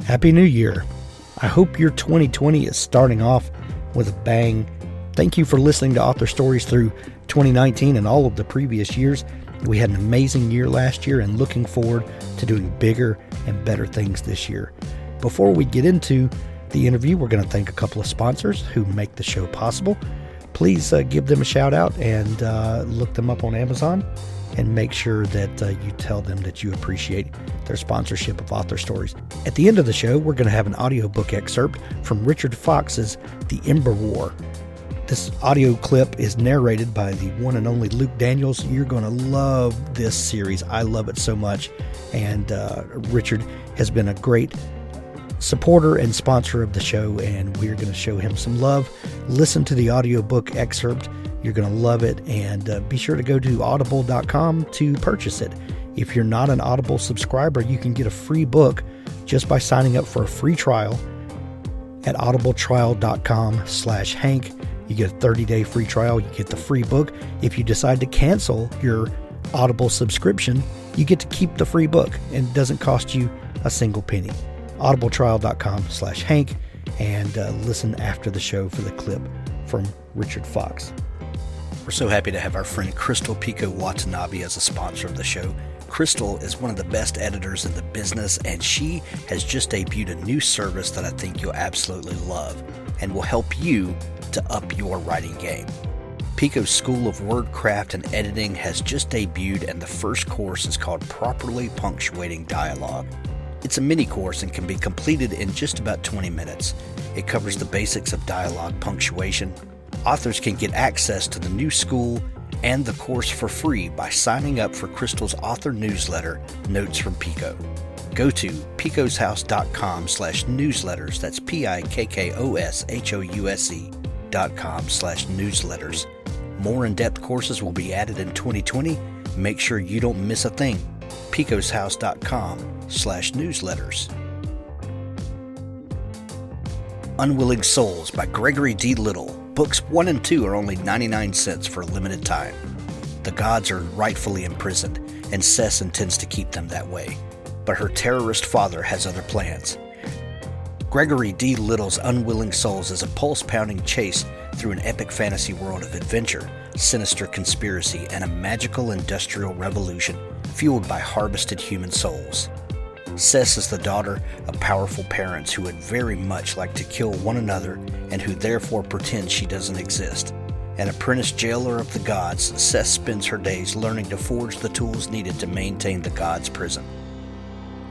Happy New Year. I hope your 2020 is starting off with a bang. Thank you for listening to Author Stories through 2019 and all of the previous years. We had an amazing year last year and looking forward to doing bigger and better things this year. Before we get into the interview, we're going to thank a couple of sponsors who make the show possible. Please give them a shout out and look them up on Amazon and make sure that you tell them that you appreciate their sponsorship of Author Stories. At the end of the show, we're going to have an audiobook excerpt from Richard Fox's The Ember War. This audio clip is narrated by the one and only Luke Daniels. You're going to love this series. I love it so much. And Richard has been a great supporter and sponsor of the show, and we're going to show him some love. Listen to the audiobook excerpt. You're going to love it, and be sure to go to audible.com to purchase it. If you're not an Audible subscriber, you can get a free book just by signing up for a free trial at audibletrial.com/Hank. You get a 30-day free trial. You get the free book. If you decide to cancel your Audible subscription, you get to keep the free book, and it doesn't cost you a single penny. audibletrial.com/Hank, and listen after the show for the clip from Richard Fox. We're so happy to have our friend Crystal Pico Watanabe as a sponsor of the show. Crystal is one of the best editors in the business, and she has just debuted a new service that I think you'll absolutely love and will help you to up your writing game. Pico's School of Wordcraft and Editing has just debuted, and the first course is called Properly Punctuating Dialogue. It's a mini course and can be completed in just about 20 minutes. It covers the basics of dialogue punctuation. Authors can get access to the new school and the course for free by signing up for Crystal's author newsletter, Notes from Pico. Go to picoshouse.com/newsletters. That's picoshouse.com/newsletters. More in-depth courses will be added in 2020. Make sure you don't miss a thing. picoshouse.com/newsletters. Unwilling Souls by Gregory D. Little. Books 1 and 2 are only 99 cents for a limited time. The gods are rightfully imprisoned, and Cess intends to keep them that way. But her terrorist father has other plans. Gregory D. Little's Unwilling Souls is a pulse-pounding chase through an epic fantasy world of adventure, sinister conspiracy, and a magical industrial revolution fueled by harvested human souls. Cess is the daughter of powerful parents who would very much like to kill one another and who therefore pretend she doesn't exist. An apprentice jailer of the gods, Cess spends her days learning to forge the tools needed to maintain the gods' prison.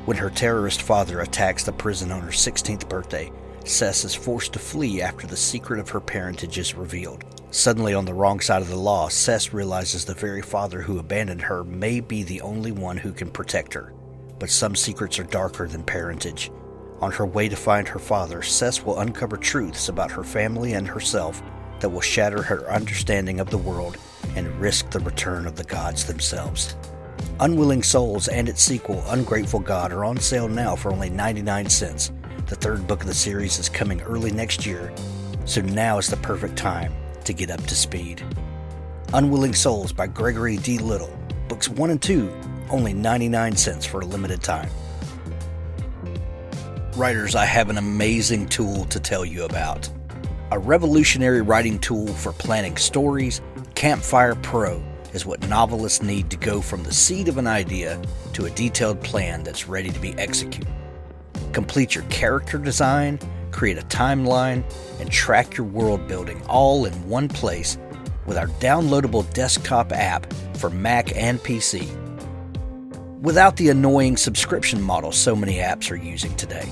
When her terrorist father attacks the prison on her 16th birthday, Cess is forced to flee after the secret of her parentage is revealed. Suddenly on the wrong side of the law, Cess realizes the very father who abandoned her may be the only one who can protect her. But some secrets are darker than parentage. On her way to find her father, Cess will uncover truths about her family and herself that will shatter her understanding of the world and risk the return of the gods themselves. Unwilling Souls and its sequel, Ungrateful God, are on sale now for only 99 cents. The third book of the series is coming early next year, so now is the perfect time to get up to speed. Unwilling Souls by Gregory D. Little. Books 1 and 2, only 99 cents for a limited time. Writers, I have an amazing tool to tell you about. A revolutionary writing tool for planning stories, Campfire Pro is what novelists need to go from the seed of an idea to a detailed plan that's ready to be executed. Complete your character design, create a timeline, and track your world building all in one place with our downloadable desktop app for Mac and PC. Without the annoying subscription model so many apps are using today.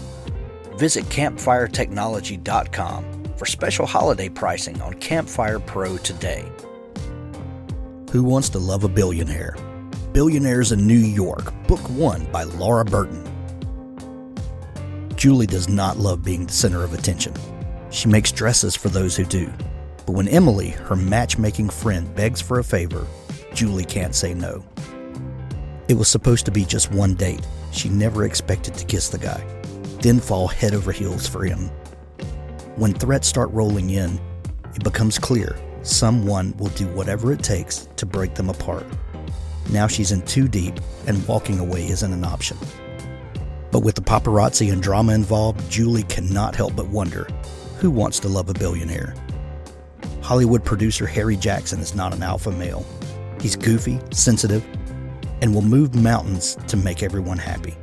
Visit campfiretechnology.com for special holiday pricing on Campfire Pro today. Who Wants to Love a Billionaire? Billionaires in New York, Book 1 by Laura Burton. Julie does not love being the center of attention. She makes dresses for those who do. But when Emily, her matchmaking friend, begs for a favor, Julie can't say no. It was supposed to be just one date. She never expected to kiss the guy, then fall head over heels for him. When threats start rolling in, it becomes clear someone will do whatever it takes to break them apart. Now she's in too deep, and walking away isn't an option. But with the paparazzi and drama involved, Julie cannot help but wonder, who wants to love a billionaire? Hollywood producer Harry Jackson is not an alpha male. He's goofy, sensitive, and will move mountains to make everyone happy.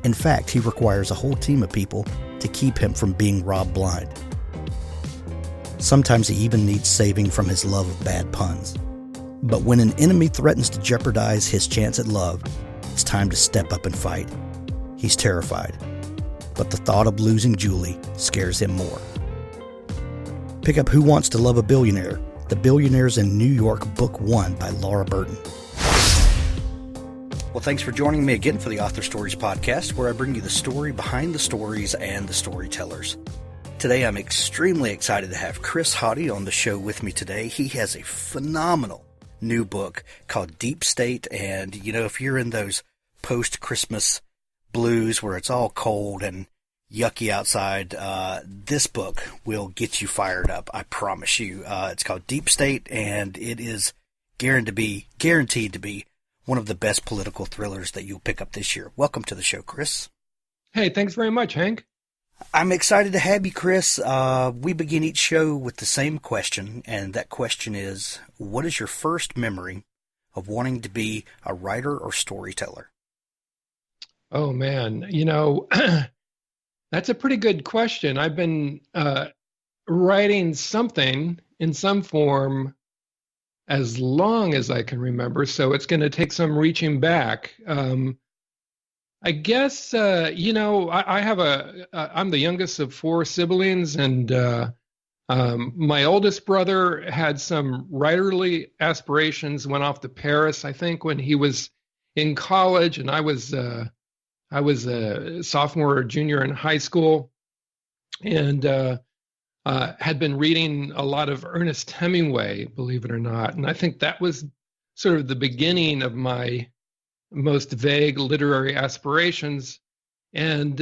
In fact, he requires a whole team of people to keep him from being robbed blind. Sometimes he even needs saving from his love of bad puns. But when an enemy threatens to jeopardize his chance at love, it's time to step up and fight. He's terrified, but the thought of losing Julie scares him more. Pick up Who Wants to Love a Billionaire? The Billionaires in New York, Book 1 by Laura Burton. Well, thanks for joining me again for the Author Stories podcast, where I bring you the story behind the stories and the storytellers. Today, I'm extremely excited to have Chris Hauty on the show with me today. He has a phenomenal new book called Deep State, and, if you're in those post-Christmas blues where it's all cold and yucky outside, this book will get you fired up, I promise you. It's called Deep State, and it is guaranteed to be one of the best political thrillers that you'll pick up this year. Welcome to the show, Chris. Hey, thanks very much, Hank. I'm excited to have you, Chris. We begin each show with the same question, and that question is, what is your first memory of wanting to be a writer or storyteller? Oh, man. That's a pretty good question. I've been writing something in some form as long as I can remember, so it's going to take some reaching back. I guess, I'm the youngest of four siblings, and my oldest brother had some writerly aspirations, went off to Paris, I think, when he was in college, and I was a sophomore or junior in high school, and had been reading a lot of Ernest Hemingway, believe it or not. And I think that was sort of the beginning of my most vague literary aspirations. And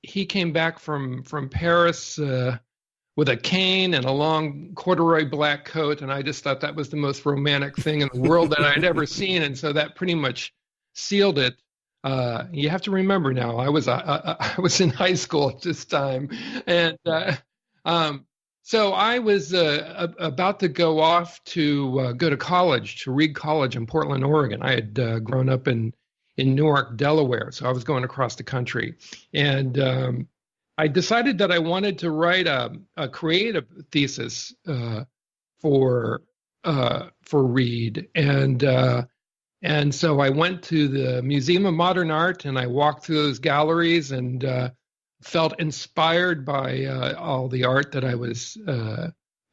he came back from Paris with a cane and a long corduroy black coat, and I just thought that was the most romantic thing in the world that I'd ever seen. And so that pretty much sealed it. You have to remember now, I was in high school at this time, and so I was about to go off to go to college, to Reed College in Portland, Oregon. I had grown up in Newark, Delaware, so I was going across the country, and I decided that I wanted to write a creative thesis for Reed, and so I went to the Museum of Modern Art, and I walked through those galleries and felt inspired by all the art that I was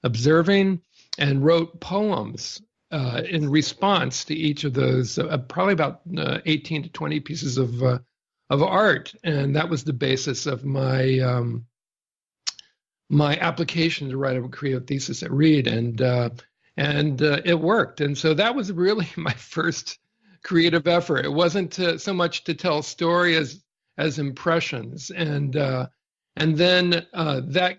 observing, and wrote poems in response to each of those, probably about 18 to 20 pieces of art. And that was the basis of my my application to write a creative thesis at Reed, and it worked. And so that was really my first creative effort. It wasn't so much to tell a story as impressions, and then that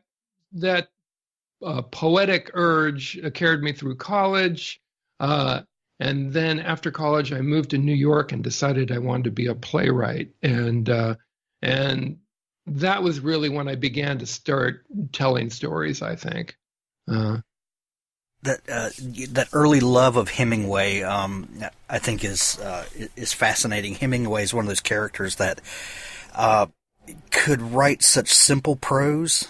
poetic urge carried me through college, and then after college I moved to New York and decided I wanted to be a playwright, and that was really when I began to start telling stories, I think. That early love of Hemingway, I think is fascinating. Hemingway is one of those characters that could write such simple prose,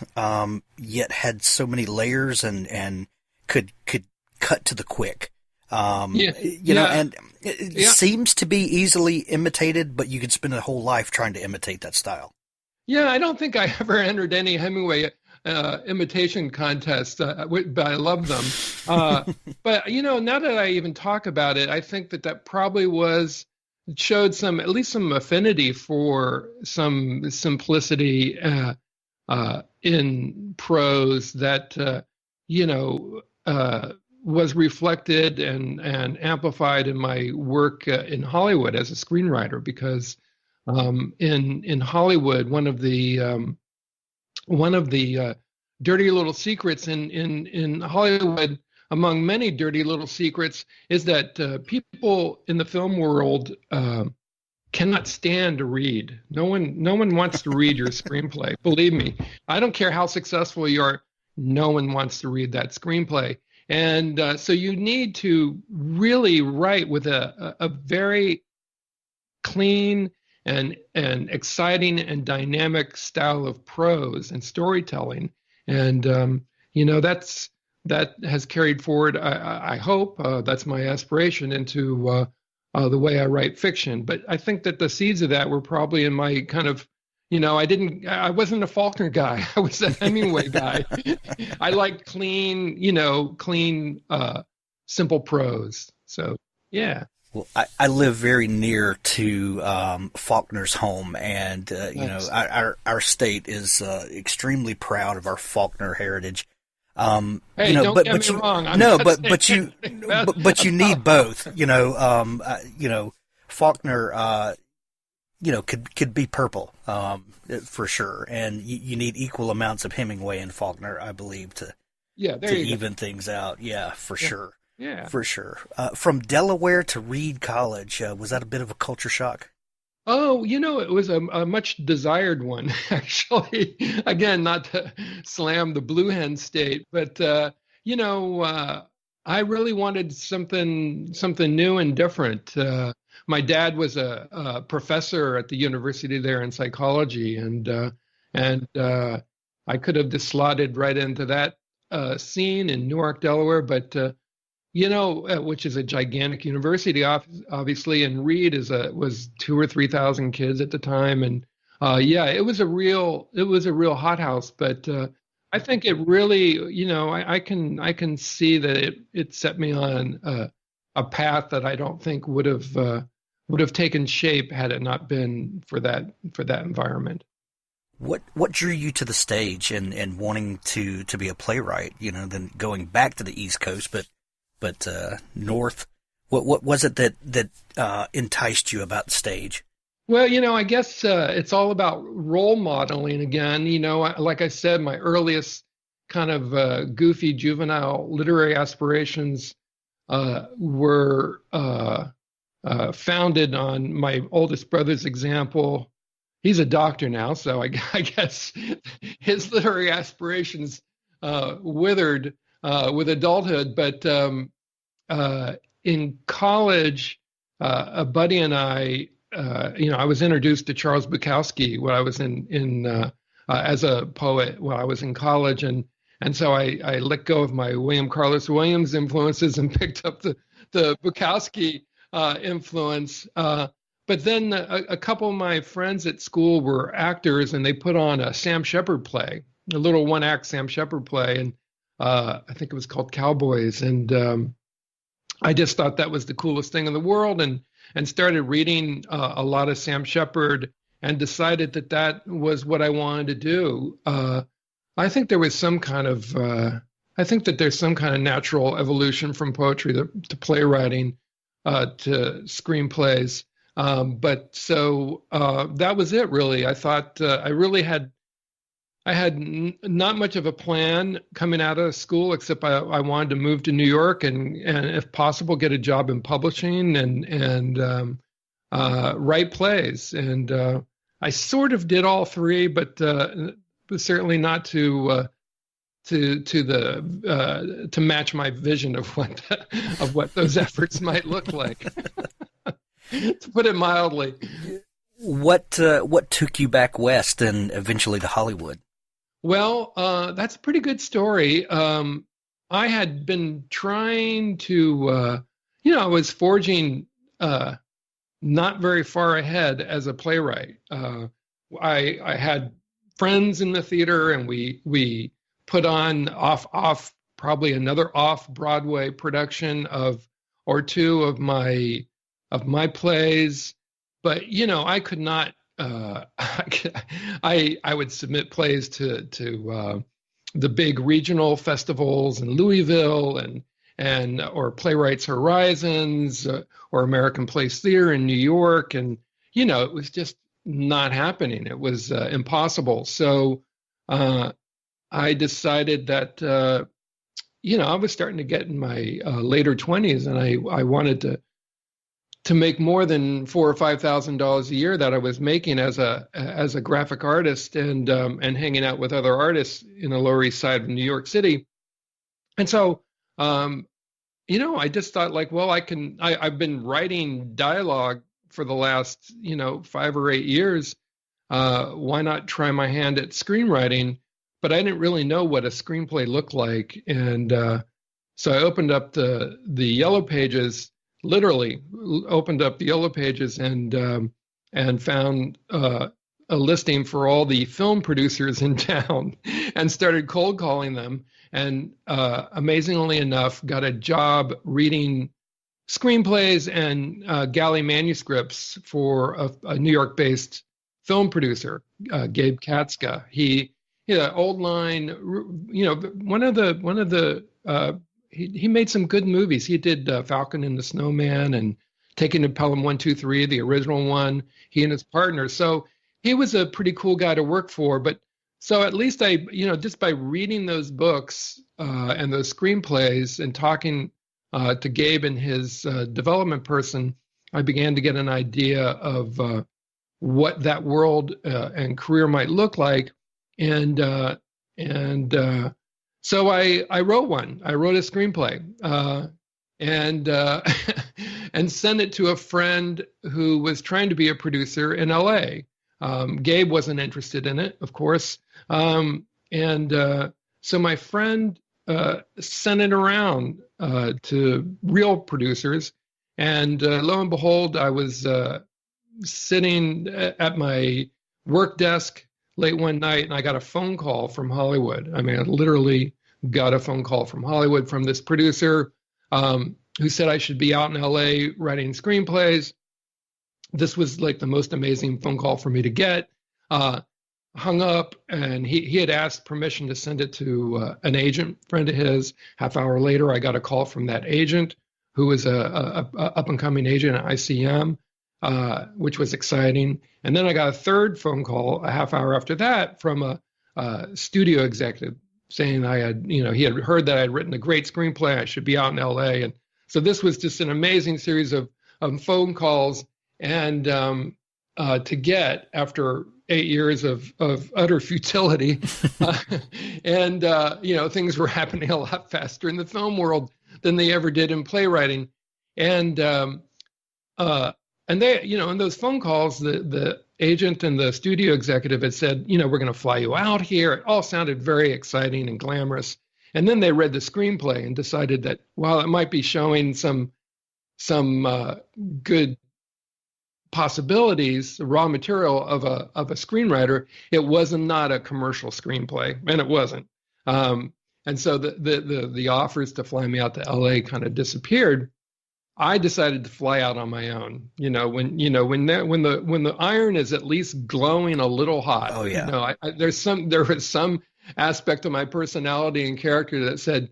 yet had so many layers and could cut to the quick. And it seems to be easily imitated, but you could spend a whole life trying to imitate that style. Yeah, I don't think I ever entered any Hemingway imitation contest, but I love them. But now that I even talk about it, I think that probably showed at least some affinity for some simplicity in prose that was reflected and amplified in my work in Hollywood as a screenwriter, because in Hollywood, one of the dirty little secrets in Hollywood, among many dirty little secrets, is that people in the film world cannot stand to read. No one wants to read your screenplay. Believe me, I don't care how successful you are. No one wants to read that screenplay. And so you need to really write with a very clean and exciting and dynamic style of prose and storytelling. And that has carried forward. I hope that's my aspiration into the way I write fiction. But I think that the seeds of that were probably in my kind of, I wasn't a Faulkner guy. I was a Hemingway guy. I liked clean, simple prose. So, yeah. Well, I live very near to Faulkner's home, and Nice. our state is extremely proud of our Faulkner heritage. Hey, don't get me wrong. I'm No, not but saying you anything bad but you need about both. Faulkner, could be purple, for sure, and you need equal amounts of Hemingway and Faulkner, I believe, Yeah, there to you go. even things out. Yeah, for sure. Yeah. For sure. From Delaware to Reed College, was that a bit of a culture shock? Oh, it was a much desired one, actually. Again, not to slam the Blue Hen State, but I really wanted something new and different. My dad was a professor at the university there in psychology, and I could have just slotted right into that scene in Newark, Delaware, but which is a gigantic university, obviously, and Reed was 2 or 3,000 kids at the time, and it was a real hothouse. But I think it really, I can see that it set me on a path that I don't think would have taken shape had it not been for that environment. What drew you to the stage and wanting to be a playwright? Then going back to the East Coast, but north. What was it that enticed you about the stage? Well, I guess it's all about role modeling again. Like I said, my earliest kind of goofy juvenile literary aspirations were founded on my oldest brother's example. He's a doctor now, so I guess his literary aspirations withered with adulthood. But in college, a buddy and I, I was introduced to Charles Bukowski when I was in as a poet while I was in college, and so I let go of my William Carlos Williams influences and picked up the Bukowski influence. But then a couple of my friends at school were actors, and they put on a Sam Shepard play, a little one-act Sam Shepard play, and I think it was called Cowboys. And I just thought that was the coolest thing in the world, and started reading a lot of Sam Shepard, and decided that was what I wanted to do. I think there was some kind of there's some kind of natural evolution from poetry to playwriting to screenplays. But so that was it, really. I thought I had not much of a plan coming out of school, except I wanted to move to New York and if possible, get a job in publishing and write plays. And I sort of did all three, but certainly not to match my vision of what those efforts might look like. To put it mildly. What took you back west and eventually to Hollywood? Well, that's a pretty good story. I had been trying to, I was forging not very far ahead as a playwright. I had friends in the theater, and we put on off probably another off Broadway production or two of my plays, but I could not. I would submit plays to the big regional festivals in Louisville and or Playwrights Horizons or American Place Theater in New York, and it was just not happening. It was impossible. So I decided that I was starting to get in my later 20s, and I wanted to to make more than $4,000 or $5,000 a year that I was making as a graphic artist and hanging out with other artists in the Lower East Side of New York City. And so, I just thought like, well, I've been writing dialogue for the last, 5 or 8 years. Why not try my hand at screenwriting? But I didn't really know what a screenplay looked like. And so I opened up the Yellow Pages, literally opened up the Yellow Pages and found a listing for all the film producers in town and started cold calling them. And amazingly enough, got a job reading screenplays and galley manuscripts for a New York-based film producer, Gabe Katska. He old line, he made some good movies. He did Falcon and the Snowman and Taking to Pelham 1, 2, 3, the original one. He and his partner. So he was a pretty cool guy to work for. But so at least I, just by reading those books and those screenplays and talking to Gabe and his development person, I began to get an idea of what that world and career might look like. And so I wrote one. I wrote a screenplay and sent it to a friend who was trying to be a producer in LA. Gabe wasn't interested in it, of course. So my friend sent it around to real producers. And lo and behold, I was sitting at my work desk late one night, and I got a phone call from Hollywood. I mean, I literally got a phone call from Hollywood from this producer who said I should be out in LA writing screenplays. This was like the most amazing phone call for me to get. Hung up, and he had asked permission to send it to an agent friend of his. Half hour later, I got a call from that agent, who was a up-and-coming agent at ICM, which was exciting. And then I got a third phone call a half hour after that from a studio executive saying I had, he had heard that I had written a great screenplay. I should be out in LA. And so this was just an amazing series of phone calls. And to get after 8 years of utter futility, things were happening a lot faster in the film world than they ever did in playwriting. And they, in those phone calls, the agent and the studio executive had said, we're going to fly you out here. It all sounded very exciting and glamorous. And then they read the screenplay and decided that while it might be showing some good possibilities, the raw material of a screenwriter, it was not a commercial screenplay, and it wasn't. And so the offers to fly me out to LA kind of disappeared. I decided to fly out on my own. When the iron is at least glowing a little hot. Oh yeah. There was some aspect of my personality and character that said,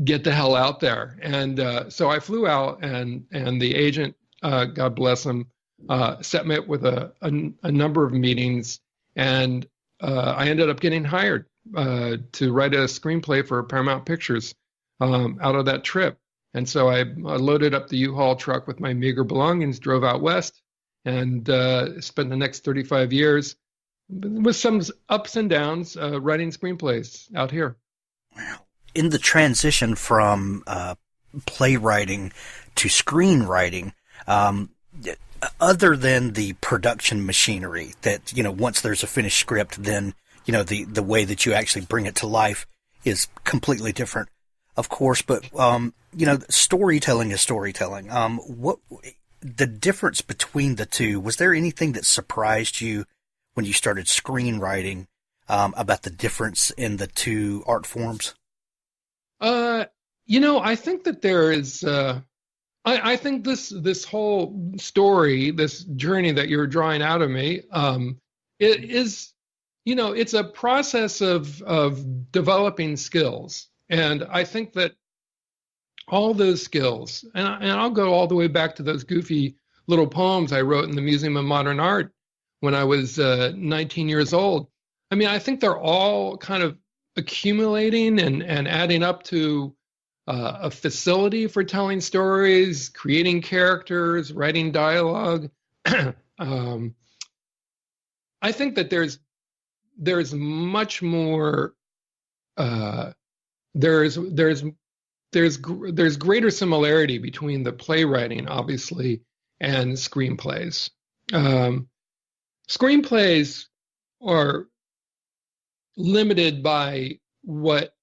get the hell out there. And so I flew out, and the agent, God bless him, set me up with a number of meetings, and I ended up getting hired to write a screenplay for Paramount Pictures out of that trip. And so I loaded up the U-Haul truck with my meager belongings, drove out west, and spent the next 35 years with some ups and downs writing screenplays out here. Wow. In the transition from playwriting to screenwriting, other than the production machinery that, once there's a finished script, then, the way that you actually bring it to life is completely different, of course. But, storytelling is storytelling. What the difference between the two, was there anything that surprised you when you started screenwriting about the difference in the two art forms? I think that there is... I think this whole story, this journey that you're drawing out of me, it is, it's a process of developing skills. And I think that all those skills, and I'll go all the way back to those goofy little poems I wrote in the Museum of Modern Art when I was 19 years old. I mean, I think they're all kind of accumulating and adding up to a facility for telling stories, creating characters, writing dialogue. I think that there's much more. There's greater similarity between the playwriting, obviously, and screenplays. Screenplays are limited by what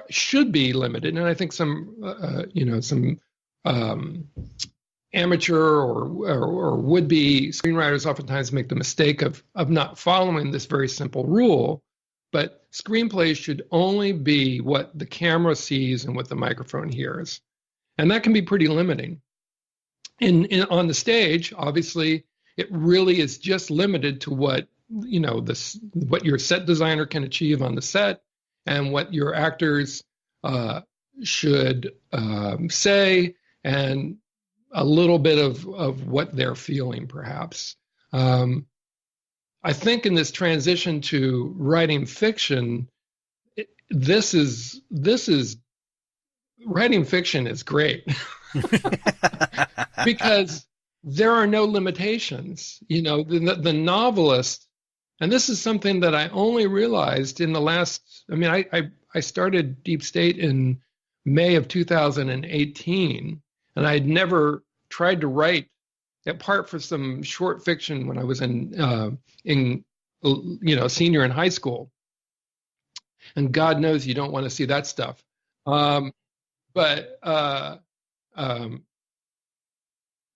should be limited, and I think some amateur or would-be screenwriters oftentimes make the mistake of not following this very simple rule. But screenplays should only be what the camera sees and what the microphone hears, and that can be pretty limiting. On the stage, obviously, it really is just limited to what what your set designer can achieve on the set, and what your actors should say, and a little bit of what they're feeling, perhaps. I think in this transition to writing fiction, writing fiction is great because there are no limitations. The novelist, and this is something that I only realized in the last. I mean, I started Deep State in May of 2018, and I had never tried to write, apart from some short fiction when I was in senior in high school. And God knows you don't want to see that stuff. But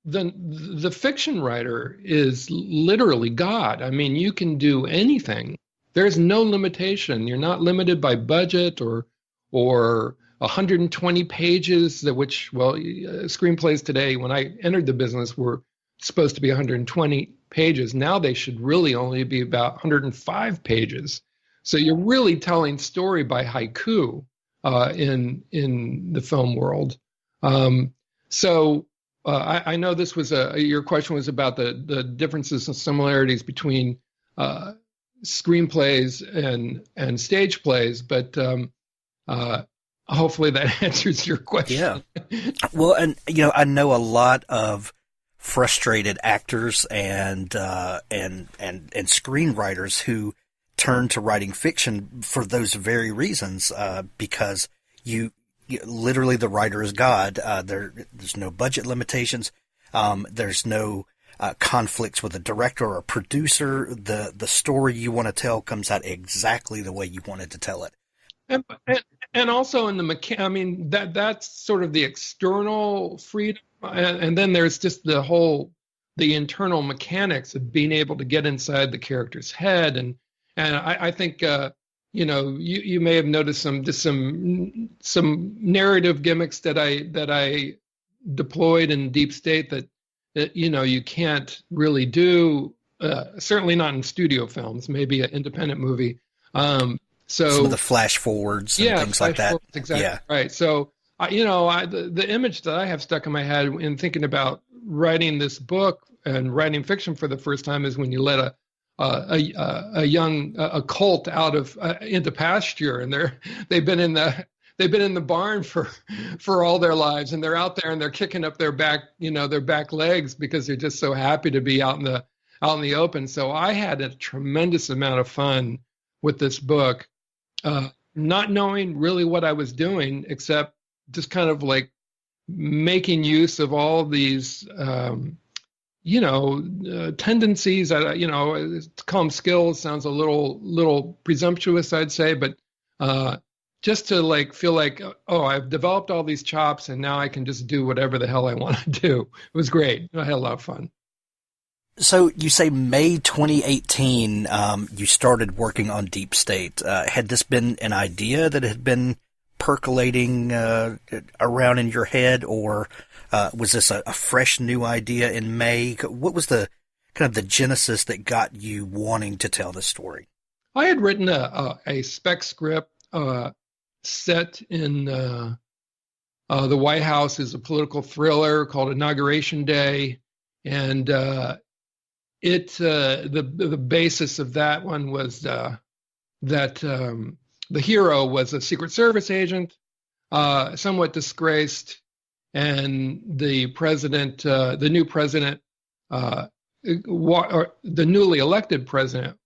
the fiction writer is literally God. I mean, you can do anything. There's no limitation. You're not limited by budget or 120 pages, which screenplays today, when I entered the business, were supposed to be 120 pages. Now they should really only be about 105 pages. So you're really telling story by haiku in the film world. I know this was your question was about the differences and similarities between screenplays and stage plays, but hopefully that answers your question. Yeah. Well, and I know a lot of frustrated actors and screenwriters who turn to writing fiction for those very reasons, because you literally, the writer is God. There's no budget limitations. There's no conflicts with a director or a producer. The story you want to tell comes out exactly the way you wanted to tell it. And also in that's sort of the external freedom, and then there's just the internal mechanics of being able to get inside the character's head, and I think you may have noticed some narrative gimmicks that I deployed in Deep State that you can't really do, certainly not in studio films, maybe an independent movie. So some of the flash forwards and things like that. Exactly. Yeah. Right. So, the image that I have stuck in my head in thinking about writing this book and writing fiction for the first time is when you let a young colt out into pasture, and they've been in the barn for all their lives, and they're out there and they're kicking up their back legs because they're just so happy to be out in the open. So I had a tremendous amount of fun with this book. Not knowing really what I was doing, except just kind of like making use of all these, tendencies. To call them skills sounds a little presumptuous, I'd say, but just to feel like, oh, I've developed all these chops, and now I can just do whatever the hell I want to do. It was great. I had a lot of fun. So you say May 2018, you started working on Deep State. Had this been an idea that had been percolating around in your head, or was this a fresh new idea in May? What was the kind of the genesis that got you wanting to tell this story? I had written a spec script set in the White House as a political thriller called Inauguration Day, and the basis of that one was that the hero was a Secret Service agent somewhat disgraced, and the new president, or the newly elected president,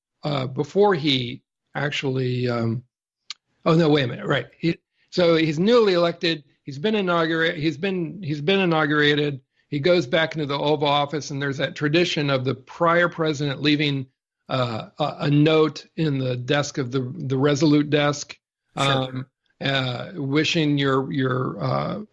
before he actually, oh no, wait a minute, right? So he's newly elected. He's been inaugurated. He's been inaugurated. He goes back into the Oval Office, and there's that tradition of the prior president leaving a note in the desk of the Resolute desk, Sure. wishing your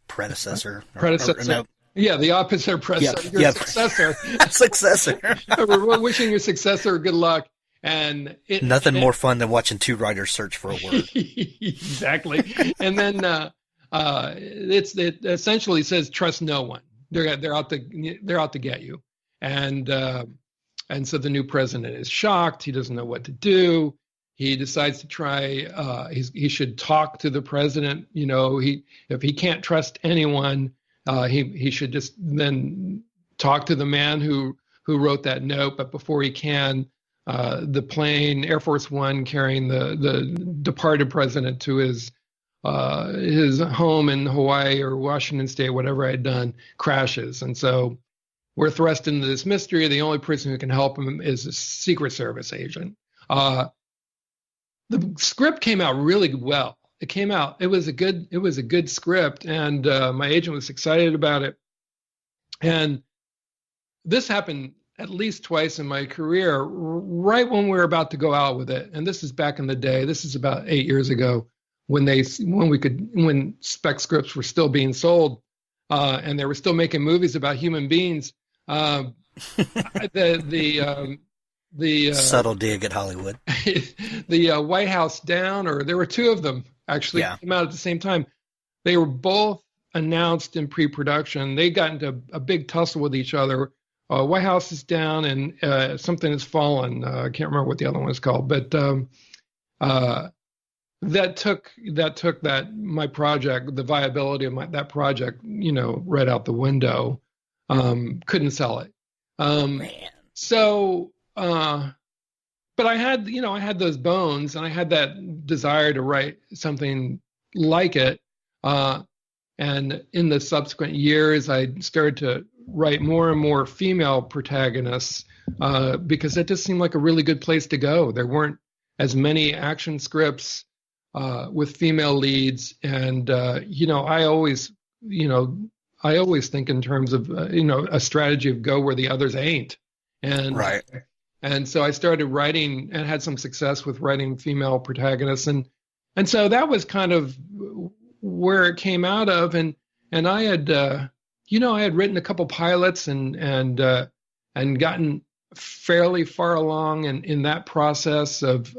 Predecessor. predecessor. No. Yeah, the opposite of predecessor. Yep, Your yep. successor. Successor. We're wishing your successor good luck. And Nothing more fun than watching two writers search for a word. Exactly. And then it essentially says trust no one. They're out to get you. And so the new president is shocked. He doesn't know what to do. He decides to try. He should talk to the president. If he can't trust anyone, he should just then talk to the man who wrote that note. But before he can, the plane, Air Force One, carrying the departed president to his home in Hawaii or Washington State, whatever I had done, crashes. And so we're thrust into this mystery. The only person who can help him is a Secret Service agent. The script came out really well. It was a good script, and my agent was excited about it. And this happened at least twice in my career, right when we were about to go out with it. And this is back in the day. This is about 8 years ago, when spec scripts were still being sold, and they were still making movies about human beings. The subtle dig at Hollywood. The White House Down, or there were two of them actually came out at the same time. They were both announced in pre-production. They got into a big tussle with each other. White House is Down and Something Has Fallen. I can't remember what the other one is called, but that took my project, the viability of that project, right out the window. Couldn't sell it. Man. So, but I had those bones, and I had that desire to write something like it. And in the subsequent years, I started to write more and more female protagonists, because that just seemed like a really good place to go. There weren't as many action scripts with female leads, and I always think in terms of a strategy of go where the others ain't. And right. And so I started writing and had some success with writing female protagonists, and so that was kind of where it came out of. And I had I had written a couple pilots and gotten fairly far along in that process of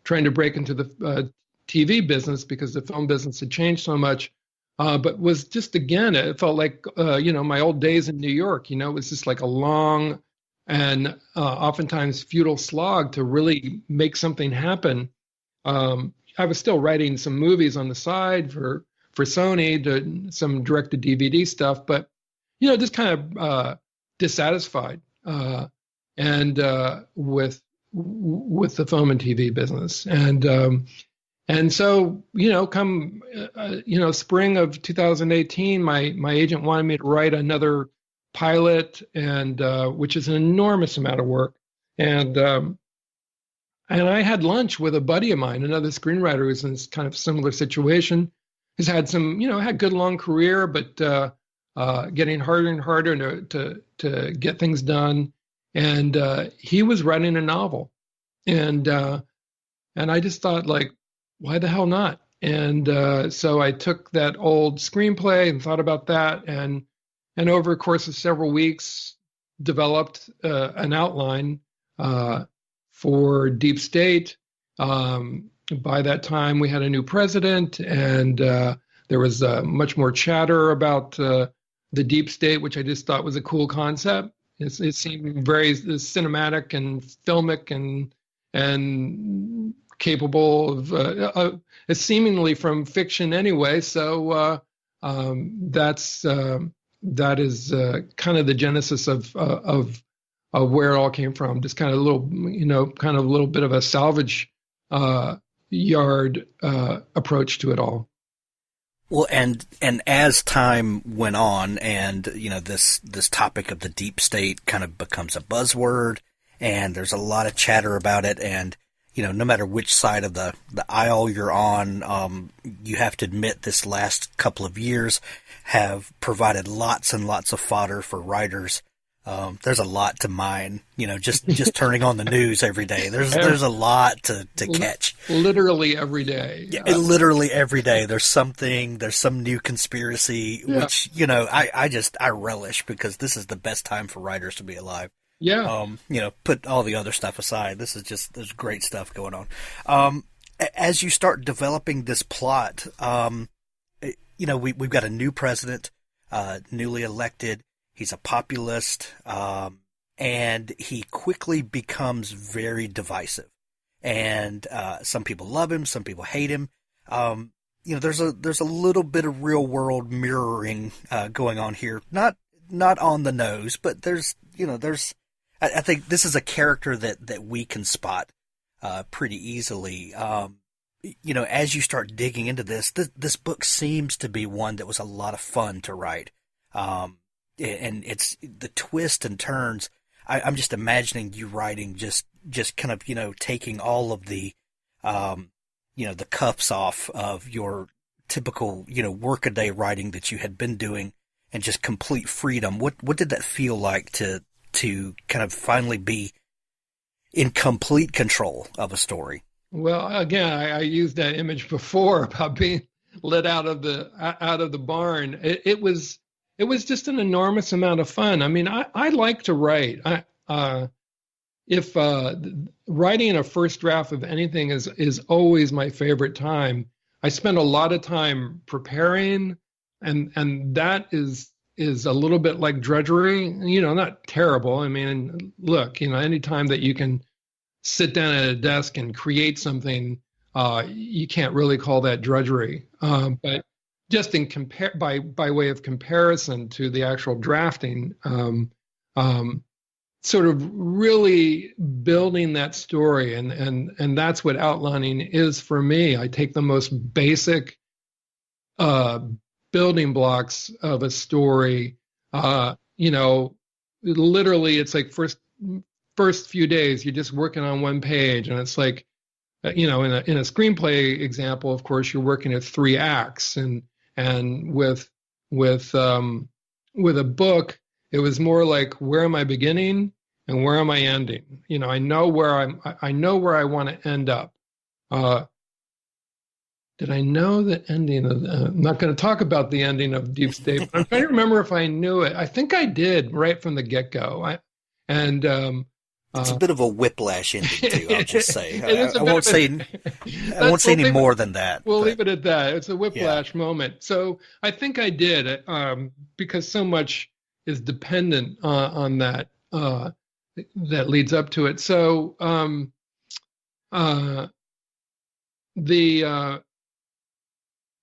trying to break into the TV business, because the film business had changed so much. But was just, again, it felt like my old days in New York. It was just like a long and oftentimes futile slog to really make something happen. I was still writing some movies on the side for Sony, some direct-to-DVD stuff, but just kind of dissatisfied and with the film and TV business. And so, come spring of 2018, my agent wanted me to write another pilot, and which is an enormous amount of work. And I had lunch with a buddy of mine, another screenwriter who's in this kind of similar situation. He's had had good long career, but getting harder and harder to get things done. And he was writing a novel, and I just thought, like, why the hell not? And so I took that old screenplay and thought about that, and over the course of several weeks, developed an outline for Deep State. By that time, we had a new president, and there was much more chatter about the Deep State, which I just thought was a cool concept. It seemed very cinematic and filmic and capable of seemingly from fiction anyway. So that is kind of the genesis of where it all came from. Just kind of a little, kind of a little bit of a salvage yard approach to it all. Well, and as time went on, and this topic of the deep state kind of becomes a buzzword, and there's a lot of chatter about it, and no matter which side of the aisle you're on, you have to admit this last couple of years have provided lots and lots of fodder for writers. There's a lot to mine, just turning on the news every day. There's a lot to catch. Literally every day. Yeah, literally every day. There's some new conspiracy, which, I relish because this is the best time for writers to be alive. Yeah. Put all the other stuff aside. There's great stuff going on. As you start developing this plot, we've got a new president, newly elected. He's a populist, and he quickly becomes very divisive. And some people love him, some people hate him. There's a little bit of real world mirroring going on here. Not on the nose, but there's I think this is a character that we can spot pretty easily. As you start digging into this book seems to be one that was a lot of fun to write. And it's the twists and turns. I'm just imagining you writing just kind of, taking all of the, the cuffs off of your typical, workaday writing that you had been doing and just complete freedom. What did that feel like to kind of finally be in complete control of a story? Well, again, I used that image before about being let out of the barn. It was just an enormous amount of fun. I mean, I like to write. If writing a first draft of anything is always my favorite time. I spend a lot of time preparing, and that is a little bit like drudgery. Not terrible. I mean, look, any time that you can sit down at a desk and create something, you can't really call that drudgery. But just by way of comparison to the actual drafting, sort of really building that story, and that's what outlining is for me. I take the most basic building blocks of a story. Literally, it's like first few days you're just working on one page, and it's like, in a screenplay example, of course, you're working at 3 acts, and with a book, it was more like, where am I beginning and where am I ending? I know where I want to end up. Did I know the ending of? I'm not going to talk about the ending of Deep State, but I'm trying to remember if I knew it. I think I did right from the get-go. It's a bit of a whiplash ending too, I'll just say. I won't say any more than that. We'll leave it at that. It's a whiplash moment. So I think I did, because so much is dependent on that that leads up to it. So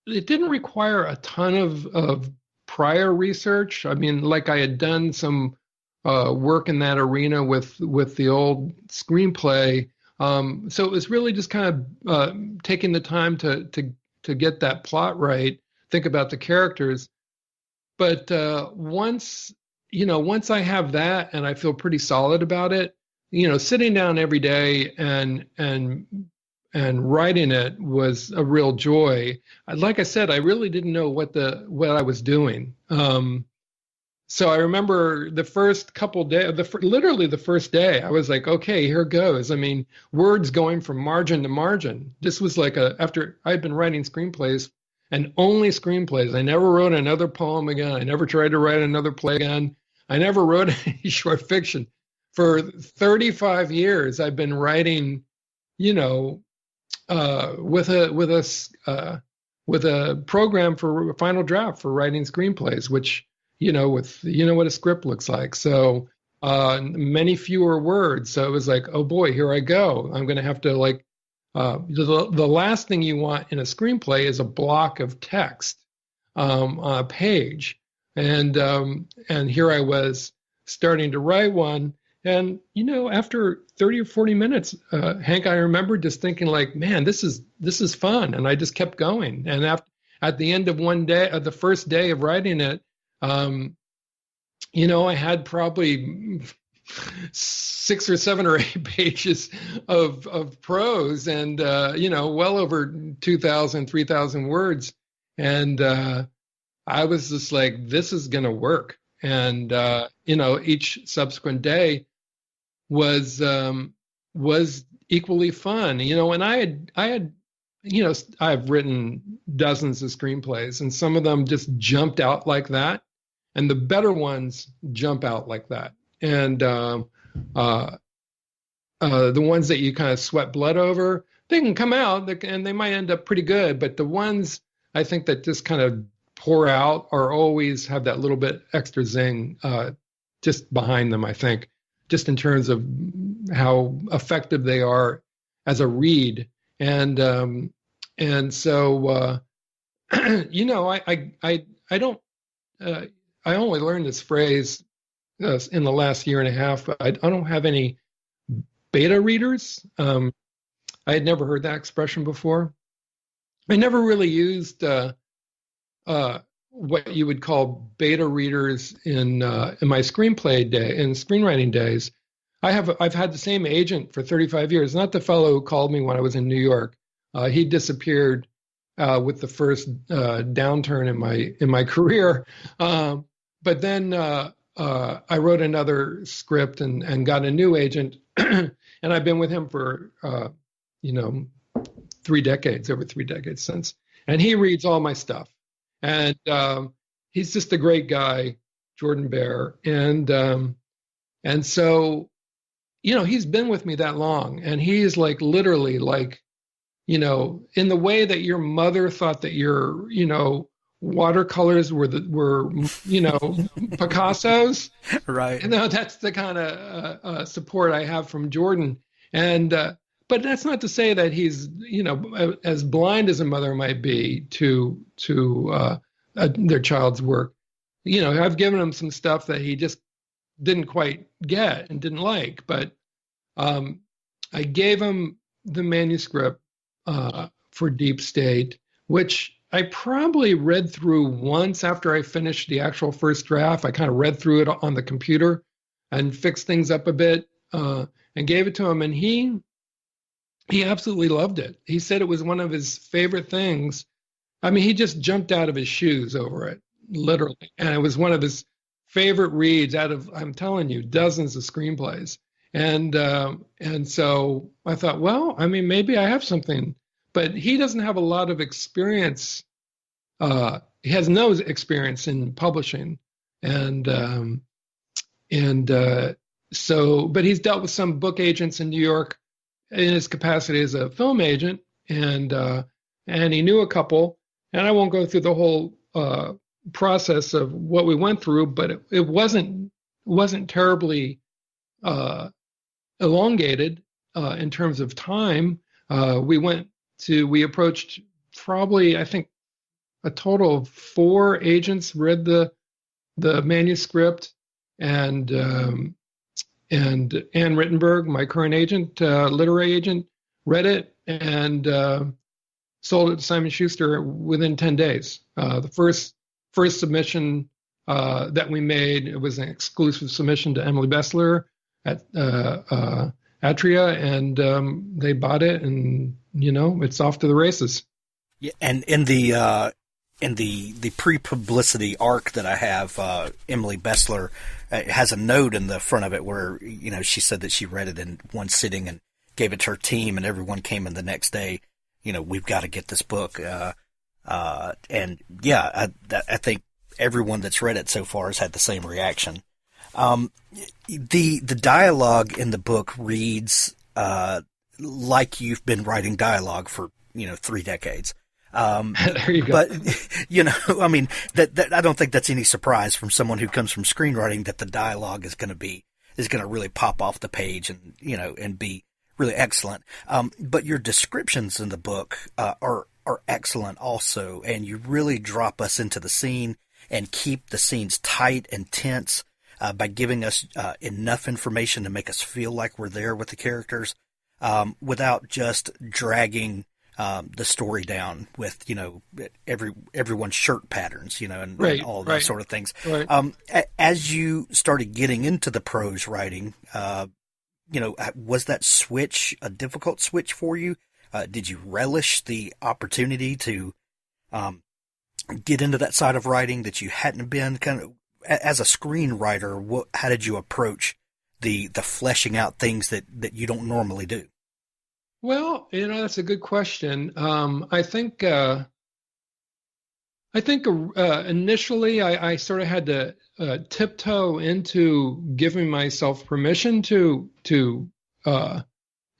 it didn't require a ton of prior research. I mean, like I had done some work in that arena with the old screenplay. So it was really just kind of taking the time to get that plot right, think about the characters. But once I have that and I feel pretty solid about it, sitting down every day and writing it was a real joy. Like I said, I really didn't know what I was doing. So I remember the first couple days, literally the first day, I was like, okay, here goes. I mean, words going from margin to margin. This was like after I'd been writing screenplays, and only screenplays. I never wrote another poem again. I never tried to write another play again. I never wrote any short fiction. For 35 years, I've been writing, with a program for a final draft for writing screenplays, which what a script looks like. So many fewer words. So it was like, oh boy, here I go. I'm going to have to the last thing you want in a screenplay is a block of text on a page. And here I was starting to write one, And, after 30 or 40 minutes, Hank, I remember just thinking like, man, this is fun. And I just kept going. And at the end of one day, the first day of writing it, I had probably 6 or 7 or 8 pages of prose and, well over 2,000, 3,000 words. And I was just like, this is going to work. And, each subsequent day was equally fun, and I've written dozens of screenplays, and some of them just jumped out like that, and the better ones jump out like that. And the ones that you kind of sweat blood over, they can come out and they might end up pretty good, but the ones I think that just kind of pour out or always have that little bit extra zing just behind them, I think, just in terms of how effective they are as a read. And so I don't I only learned this phrase in the last year and a half. I don't have any beta readers. I had never heard that expression before. I never really used what you would call beta readers in my screenwriting days. I've had the same agent for 35 years, not the fellow who called me when I was in New York. He disappeared with the first downturn in my career. But then I wrote another script and got a new agent, and I've been with him for 3 decades, over 3 decades since. And he reads all my stuff. And he's just a great guy, Jordan Bear. And so, he's been with me that long. And he's like literally like, in the way that your mother thought that your, watercolors were Picasso's. Right. That's the kind of support I have from Jordan. And but that's not to say that he's, as blind as a mother might be to their child's work. I've given him some stuff that he just didn't quite get and didn't like, but I gave him the manuscript for Deep State, which I probably read through once after I finished the actual first draft. I kind of read through it on the computer and fixed things up a bit and gave it to him, and he absolutely loved it. He said it was one of his favorite things. I mean, he just jumped out of his shoes over it, literally. And it was one of his favorite reads out of, I'm telling you, dozens of screenplays. And so I thought, well, I mean, maybe I have something. But he doesn't have a lot of experience. He has no experience in publishing. But he's dealt with some book agents in New York in his capacity as a film agent, and he knew a couple. And I won't go through the whole process of what we went through, but it wasn't terribly elongated in terms of time. We approached probably, I think, a total of 4 agents read the manuscript, and Ann Rittenberg, my current agent, literary agent, read it and sold it to Simon Schuster within 10 days. The first submission that we made, it was an exclusive submission to Emily Bestler at Atria, and they bought it, and it's off to the races. Yeah, and in the pre-publicity arc that I have, Emily Bestler has a note in the front of it where she said that she read it in one sitting and gave it to her team, and everyone came in the next day. We've got to get this book, and yeah, I think everyone that's read it so far has had the same reaction. The dialogue in the book reads like you've been writing dialogue for 3 decades. There you go. But I mean that I don't think that's any surprise from someone who comes from screenwriting that the dialogue is going to really pop off the page and and be really excellent. But your descriptions in the book are excellent also, and you really drop us into the scene and keep the scenes tight and tense. by giving us enough information to make us feel like we're there with the characters, without just dragging the story down with, everyone's shirt patterns, and all of those sort of things. Right. As you started getting into the prose writing, was that switch a difficult switch for you? Did you relish the opportunity to get into that side of writing that you hadn't been? Kind of as a screenwriter, how did you approach the fleshing out things that you don't normally do? Well, that's a good question. I think initially I sort of had to tiptoe into giving myself permission to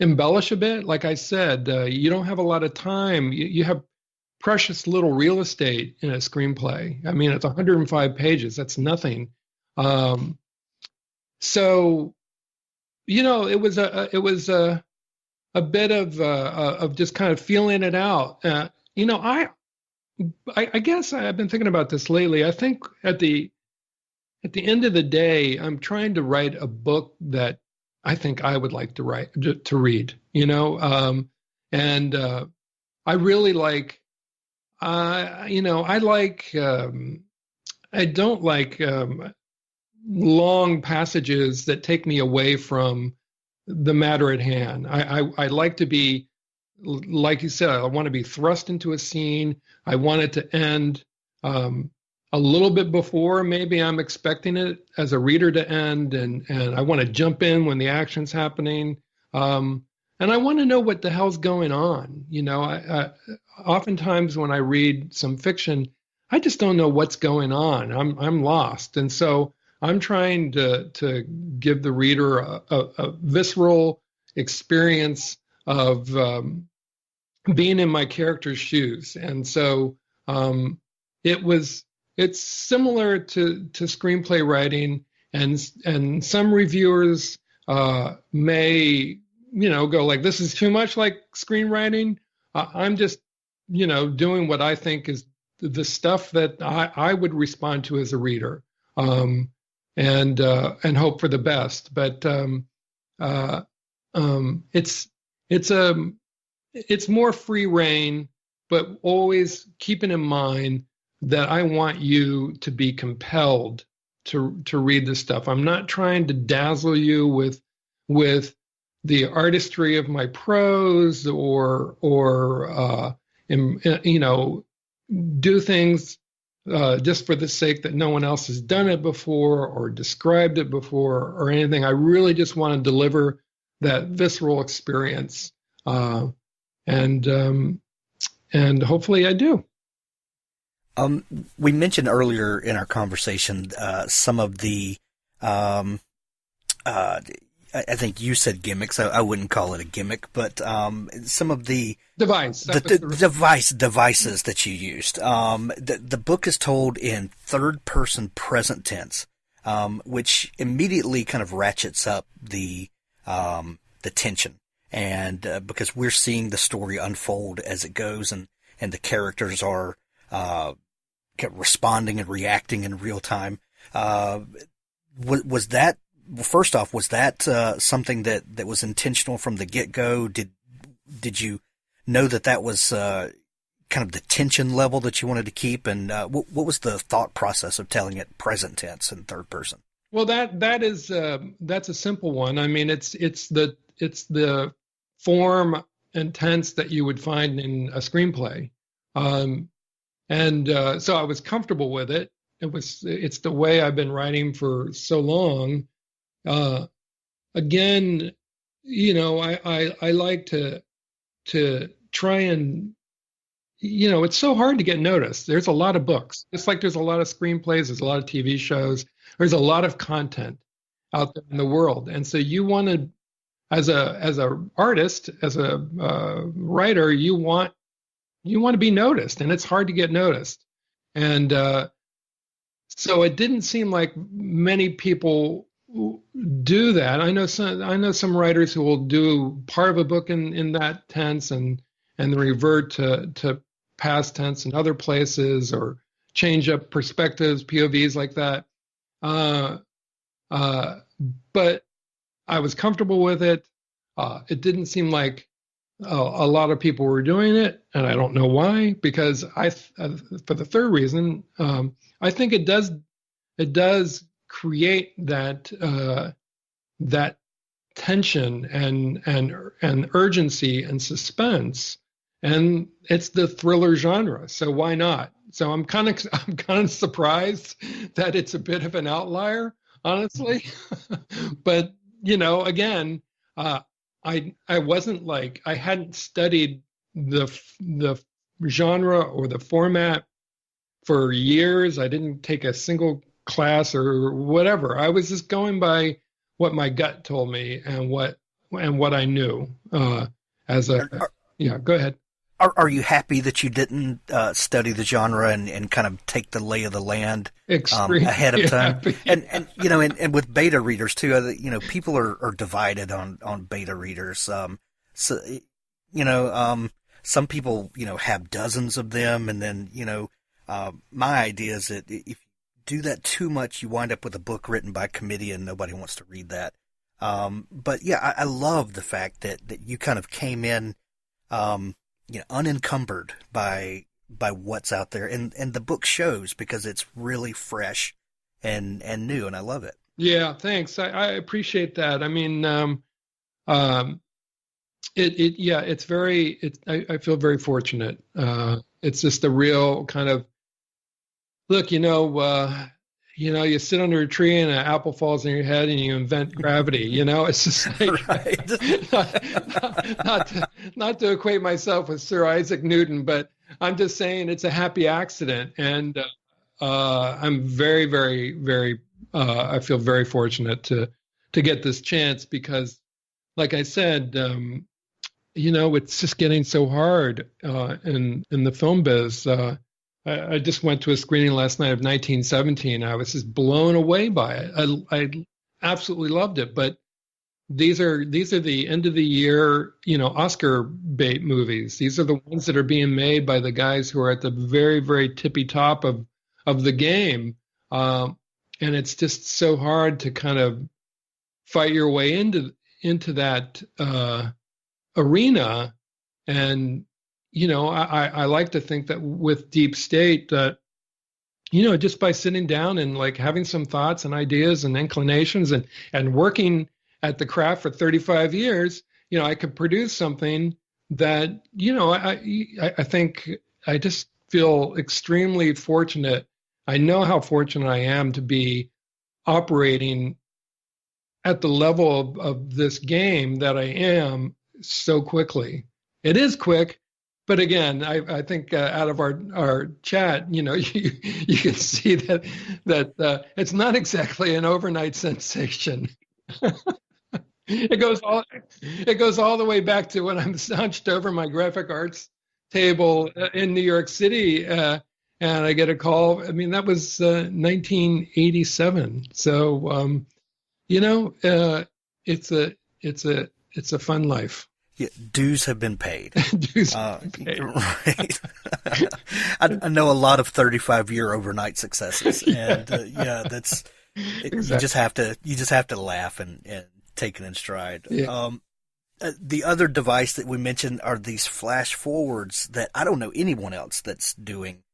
embellish a bit. Like I said, you don't have a lot of time. You have precious little real estate in a screenplay. I mean, it's 105 pages. That's nothing. So, it was a bit of just kind of feeling it out. I guess I've been thinking about this lately. I think at the end of the day, I'm trying to write a book that I think I would like to read. And I really like. I don't like long passages that take me away from the matter at hand. I like to be, like you said, I want to be thrust into a scene. I want it to end a little bit before maybe I'm expecting it as a reader to end, and I want to jump in when the action's happening. And I want to know what the hell's going on. I oftentimes when I read some fiction, I just don't know what's going on. I'm lost, and so I'm trying to give the reader a visceral experience of being in my character's shoes. And so it's similar to screenplay writing, and some reviewers may go like, this is too much like screenwriting. I'm just doing what I think is the stuff that I would respond to as a reader. And hope for the best. But it's more free reign, but always keeping in mind that I want you to be compelled to read this stuff. I'm not trying to dazzle you with the artistry of my prose or do things just for the sake that no one else has done it before or described it before or anything. I really just want to deliver that visceral experience, and hopefully I do. We mentioned earlier in our conversation some of the I think you said gimmicks. I wouldn't call it a gimmick, but some of the devices that you used. The book is told in third-person present tense, which immediately kind of ratchets up the tension, and because we're seeing the story unfold as it goes, and the characters are responding and reacting in real time. Was that? Well, first off, was that something that was intentional from the get-go? Did you know that was kind of the tension level that you wanted to keep? And what was the thought process of telling it present tense in third person? Well, that's a simple one. I mean, it's the form and tense that you would find in a screenplay, and so I was comfortable with it. It's the way I've been writing for so long. Again, I like to try and, it's so hard to get noticed. There's a lot of books. It's like there's a lot of screenplays, there's a lot of TV shows, there's a lot of content out there in the world. And so you want to, as a artist, as a writer, you want to be noticed, and it's hard to get noticed. And so it didn't seem like many people do that. I know some writers who will do part of a book in that tense and then revert to past tense in other places, or change up perspectives, POVs like that. But I was comfortable with it. It didn't seem like a lot of people were doing it, and I don't know why. Because for the third reason, I think it does create that tension and urgency and suspense, and it's the thriller genre. So why not? So I'm kind of surprised that it's a bit of an outlier, honestly. But again, I wasn't like, I hadn't studied the genre or the format for years. I didn't take a single class or whatever. I was just going by what my gut told me and what I knew. Yeah, go ahead. Are you happy that you didn't study the genre and kind of take the lay of the land ahead of time? Happy. And with beta readers too, people are divided on beta readers. Some people have dozens of them, and then my idea is that if you do that too much, you wind up with a book written by committee, and nobody wants to read that. But yeah, I love the fact that you kind of came in. Unencumbered by what's out there, and the book shows because it's really fresh and new, and I love it. Yeah, thanks. I appreciate that. I mean, it's very. I feel very fortunate. It's just a real kind of look. You sit under a tree and an apple falls on your head and you invent gravity. It's just like, right. not to equate myself with Sir Isaac Newton, but I'm just saying it's a happy accident. And I'm very, very, very, I feel very fortunate to get this chance because, like I said, it's just getting so hard in the film biz. I just went to a screening last night of 1917. I was just blown away by it. I absolutely loved it. But these are the end of the year, Oscar bait movies. These are the ones that are being made by the guys who are at the very, very tippy top of the game. And it's just so hard to kind of fight your way into that arena. And I like to think that with Deep State that, just by sitting down and like having some thoughts and ideas and inclinations and working at the craft for 35 years, I could produce something that, I think I just feel extremely fortunate. I know how fortunate I am to be operating at the level of this game that I am so quickly. It is quick. But again, I think out of our chat, you can see that it's not exactly an overnight sensation. It goes all the way back to when I'm hunched over my graphic arts table in New York City, and I get a call. I mean, that was 1987. So it's a fun life. Yeah, dues have been paid. Dues have been paid. Right. I know a lot of 35-year overnight successes, and that's exactly. You just have to laugh and take it in stride. Yeah. The other device that we mentioned are these flash forwards that I don't know anyone else that's doing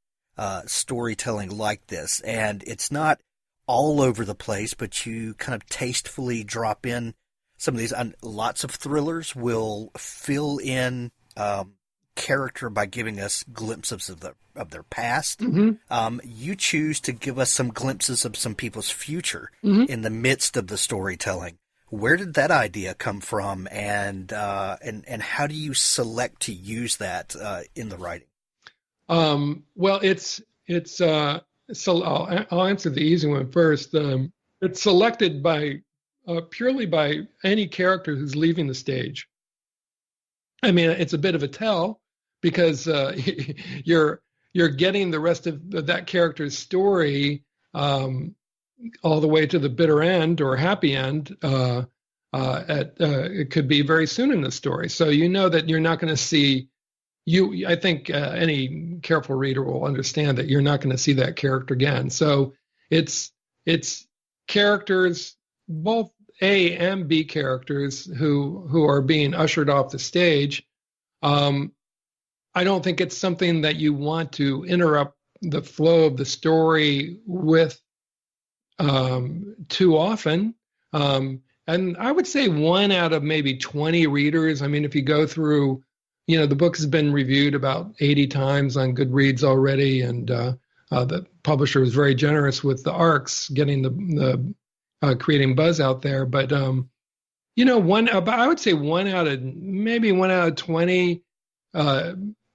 storytelling like this, and it's not all over the place, but you kind of tastefully drop in some of these. Lots of thrillers will fill in character by giving us glimpses of their past. Mm-hmm. You choose to give us some glimpses of some people's future in the midst of the storytelling. Where did that idea come from, and how do you select to use that in the writing? Well, so I'll answer the easy one first. It's selected by purely by any character who's leaving the stage. I mean, it's a bit of a tell because you're getting the rest of that character's story all the way to the bitter end or happy end. It could be very soon in the story, so you know that you're not going to see. I think any careful reader will understand that you're not going to see that character again. So it's characters both A and B characters who are being ushered off the stage. I don't think it's something that you want to interrupt the flow of the story with too often. And I would say 1 out of maybe 20 readers. I mean, if you go through, the book has been reviewed about 80 times on Goodreads already, and the publisher was very generous with the ARCs, getting the creating buzz out there. But I would say 1 out of 20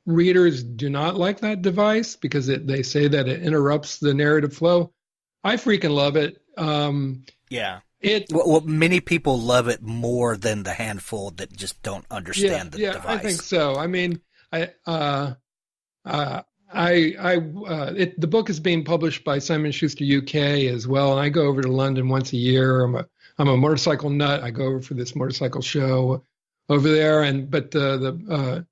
readers do not like that device because they say that it interrupts the narrative flow. I freaking love it. Yeah. Well, many people love it more than the handful that just don't understand the device. I think so. I mean, the book is being published by Simon Schuster UK as well, and I go over to London once a year. I'm a motorcycle nut. I go over for this motorcycle show over there, but the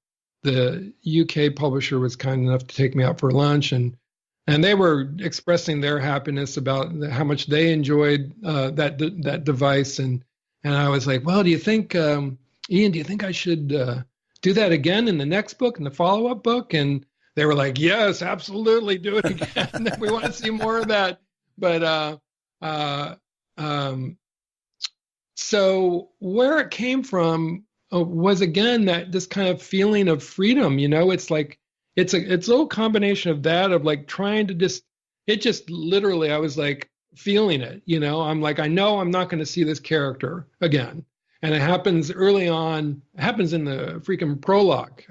UK publisher was kind enough to take me out for lunch, and they were expressing their happiness about how much they enjoyed that device, and I was like, well, do you think, Ian? Do you think I should do that again in the next book, in the follow-up book? And they were like, yes, absolutely, do it again. We want to see more of that. But so where it came from was again that this kind of feeling of freedom. It's like it's a little combination of that, of like trying to literally, I was like feeling it. I'm like, I know I'm not going to see this character again, and it happens early on. It happens in the freaking prologue,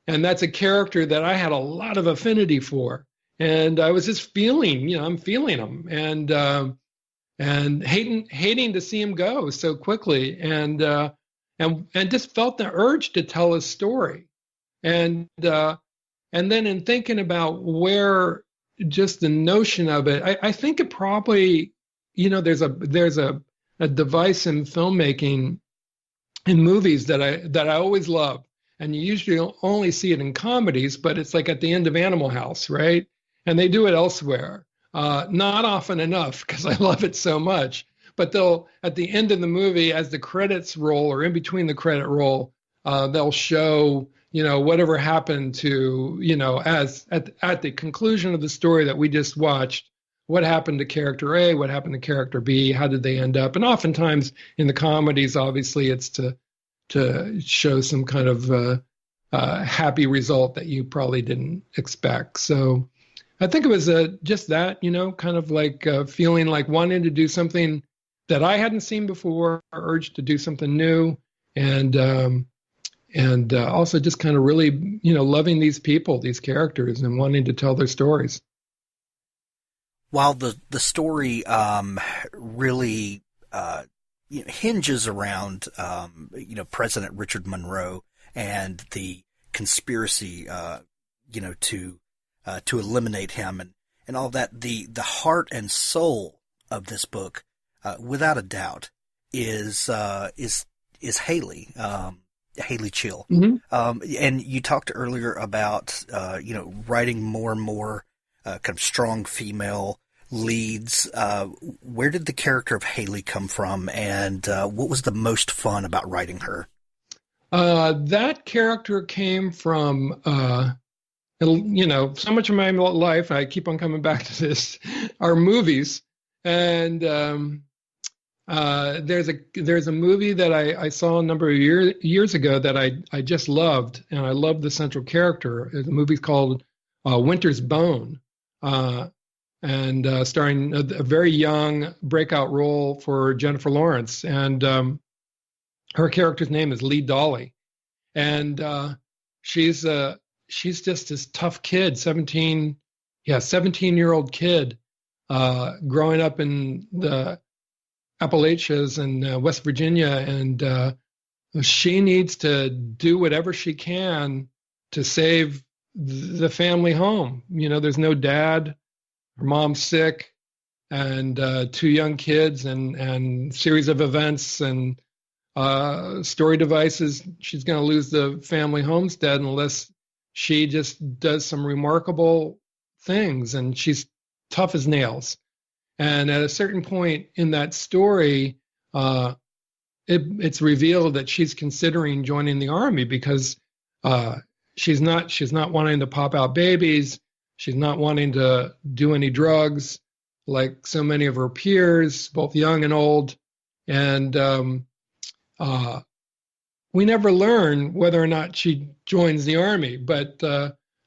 and that's a character that I had a lot of affinity for, and I was just feeling, I'm feeling him, and hating to see him go so quickly, and just felt the urge to tell his story. And then in thinking about where just the notion of it, I think it probably, there's a device in filmmaking, in movies that I always love, and you usually only see it in comedies, but it's like at the end of Animal House, right? And they do it elsewhere, not often enough because I love it so much. But they'll, at the end of the movie, as the credits roll or in between the credit roll, they'll show whatever happened to, as at the conclusion of the story that we just watched, what happened to character A, what happened to character B, how did they end up? And oftentimes in the comedies, obviously, it's to show some kind of happy result that you probably didn't expect. So I think it was just that, kind of like feeling like wanting to do something that I hadn't seen before, urged to do something new, and also just kind of really, loving these people, these characters, and wanting to tell their stories. While the story really hinges around President Richard Monroe and the conspiracy to eliminate him and all that, the heart and soul of this book, without a doubt, is Haley. Haley Chill. Mm-hmm. And you talked earlier about, writing more and more kind of strong female leads. Where did the character of Haley come from, and what was the most fun about writing her? That character came from, so much of my life, I keep on coming back to this, are movies. And there's a movie that I saw a number of years ago that I just loved, and I loved the central character. The movie's called Winter's Bone, and starring a very young breakout role for Jennifer Lawrence, and her character's name is Lee Dolly, and she's just this tough kid, 17-year-old kid, growing up in the Appalachians and West Virginia, and she needs to do whatever she can to save the family home. There's no dad, her mom's sick, and 2 young kids, and series of events and story devices. She's going to lose the family homestead unless she just does some remarkable things, and she's tough as nails. And at a certain point in that story, it's revealed that she's considering joining the army because she's not wanting to pop out babies. She's not wanting to do any drugs like so many of her peers, both young and old. And we never learn whether or not she joins the army, but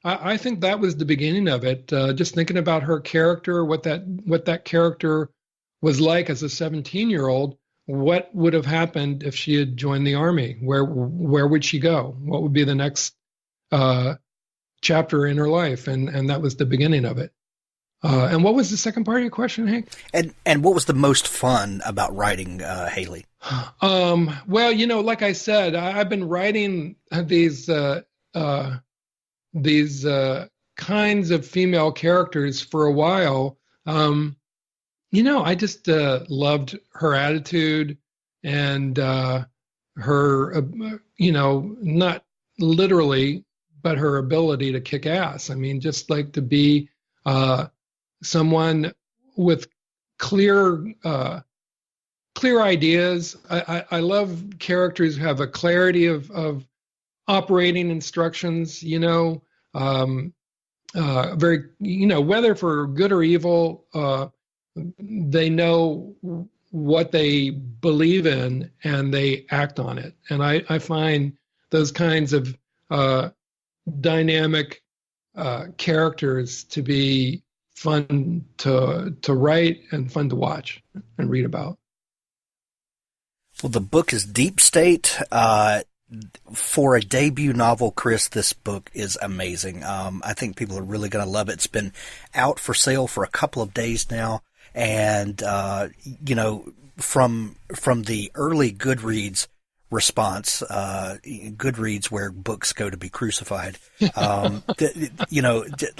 I think that was the beginning of it. Just thinking about her character, what that character was like as a 17-year-old. What would have happened if she had joined the army? Where would she go? What would be the next chapter in her life? And that was the beginning of it. And what was the second part of your question, Hank? And what was the most fun about writing Haley? Well, like I said, I've been writing these kinds of female characters for a while. I just loved her attitude and her, not literally, but her ability to kick ass. I mean, just like to be someone with clear ideas. I love characters who have a clarity of operating instructions, very, whether for good or evil, they know what they believe in and they act on it. And I find those kinds of dynamic characters to be fun to write and fun to watch and read about. Well, the book is Deep State. For a debut novel, Chris, this book is amazing. I think people are really going to love it. It's been out for sale for a couple of days now. And, from the early Goodreads response, Goodreads where books go to be crucified,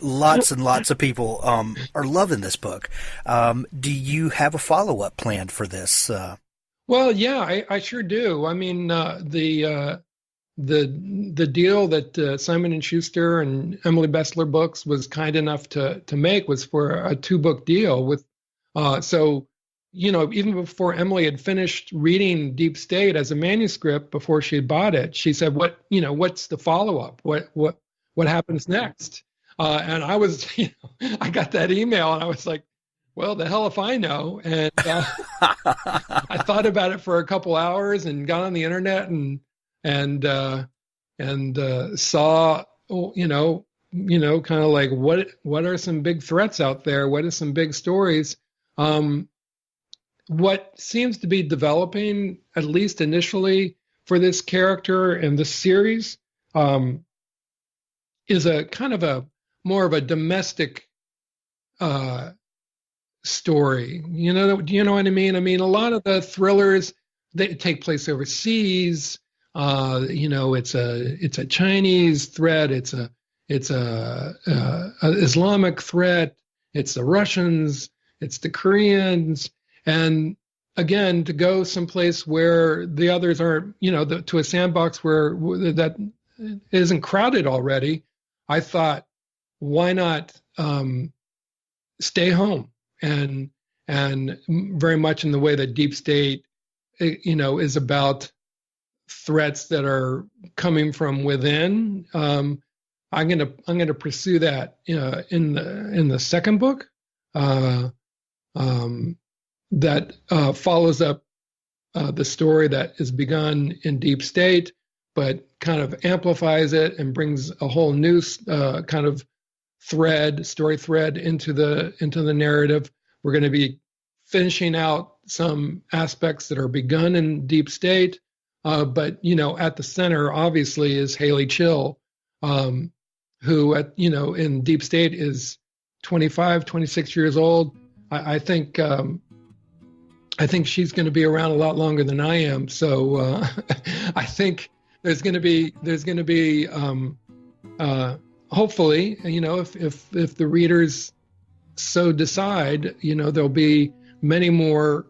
lots and lots of people are loving this book. Do you have a follow-up planned for this? Well, yeah, I sure do. I mean, the deal that Simon & Schuster and Emily Bestler Books was kind enough to make was for a 2-book deal with, so, even before Emily had finished reading Deep State as a manuscript before she had bought it, she said, what's the follow-up? What happens next? And I was, I got that email and I was like, well, the hell if I know. And I thought about it for a couple hours and got on the internet and saw, kind of like what are some big threats out there? What are some big stories? What seems to be developing, at least initially, for this character in this series, is a kind of a more of a domestic story. Do you know what I mean? I mean, a lot of the thrillers, they take place overseas. It's a Chinese threat. It's a Islamic threat. It's the Russians. It's the Koreans. And again, to go someplace where the others aren't, to a sandbox where that isn't crowded already, I thought, why not stay home? And very much in the way that Deep State, is about threats that are coming from within. I'm gonna pursue that in the second book. That follows up the story that is begun in Deep State, but kind of amplifies it and brings a whole new kind of story thread into the narrative. We're going to be finishing out some aspects that are begun in Deep State, but at the center obviously is Haley Chill, who in Deep State is 25, 26 years old. I think she's going to be around a lot longer than I am. So I think there's going to be hopefully, if the readers so decide, there'll be many more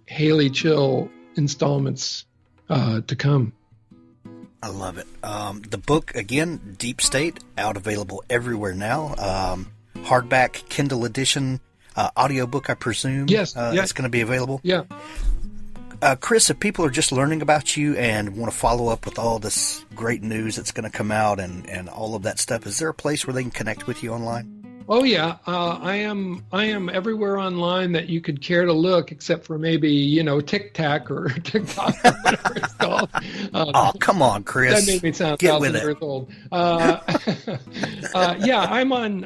Haley Chill installments to come. I love it. The book, again, Deep State, out available everywhere now. Hardback, Kindle edition. Audiobook, I presume. Yes. It's going to be available. Yeah. Chris, if people are just learning about you and want to follow up with all this great news that's going to come out and all of that stuff, is there a place where they can connect with you online? Oh yeah, I am everywhere online that you could care to look, except for maybe TikTok or TikTok or whatever it's called. Oh, come on, Chris! That made me sound Get 1,000 with years it. old. Yeah, I'm on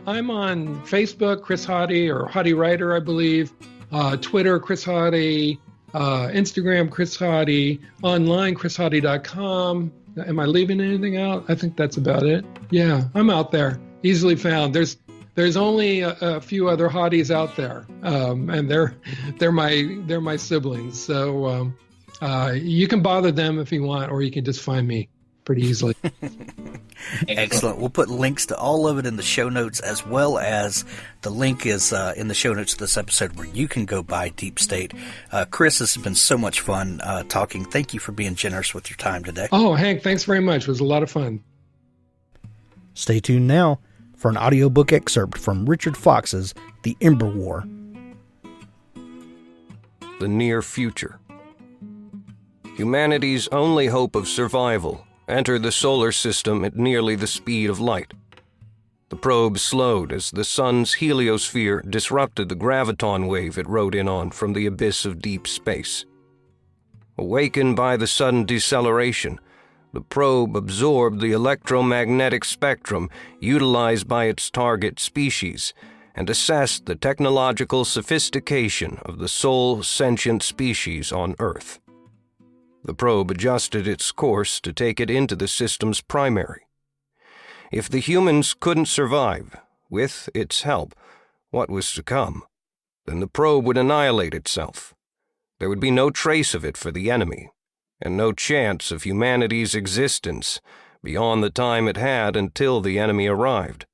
Facebook, Chris Hauty, or Hauty Writer, I believe. Twitter, Chris Hauty. Instagram, Chris Hauty. Online, chrishauty.com. Am I leaving anything out? I think that's about it. Yeah, I'm out there, easily found. There's only a few other hotties out there, and they're my siblings. So you can bother them if you want, or you can just find me pretty easily. Excellent. We'll put links to all of it in the show notes, as well as the link is in the show notes of this episode where you can go buy Deep State. Chris, this has been so much fun talking. Thank you for being generous with your time today. Oh, Hank, thanks very much. It was a lot of fun. Stay tuned now for an audiobook excerpt from Richard Fox's The Ember War. The near future. Humanity's only hope of survival entered the solar system at nearly the speed of light. The probe slowed as the sun's heliosphere disrupted the graviton wave it rode in on from the abyss of deep space. Awakened by the sudden deceleration, the probe absorbed the electromagnetic spectrum utilized by its target species and assessed the technological sophistication of the sole sentient species on Earth. The probe adjusted its course to take it into the system's primary. If the humans couldn't survive, with its help, what was to come, then the probe would annihilate itself. There would be no trace of it for the enemy, and no chance of humanity's existence beyond the time it had until the enemy arrived.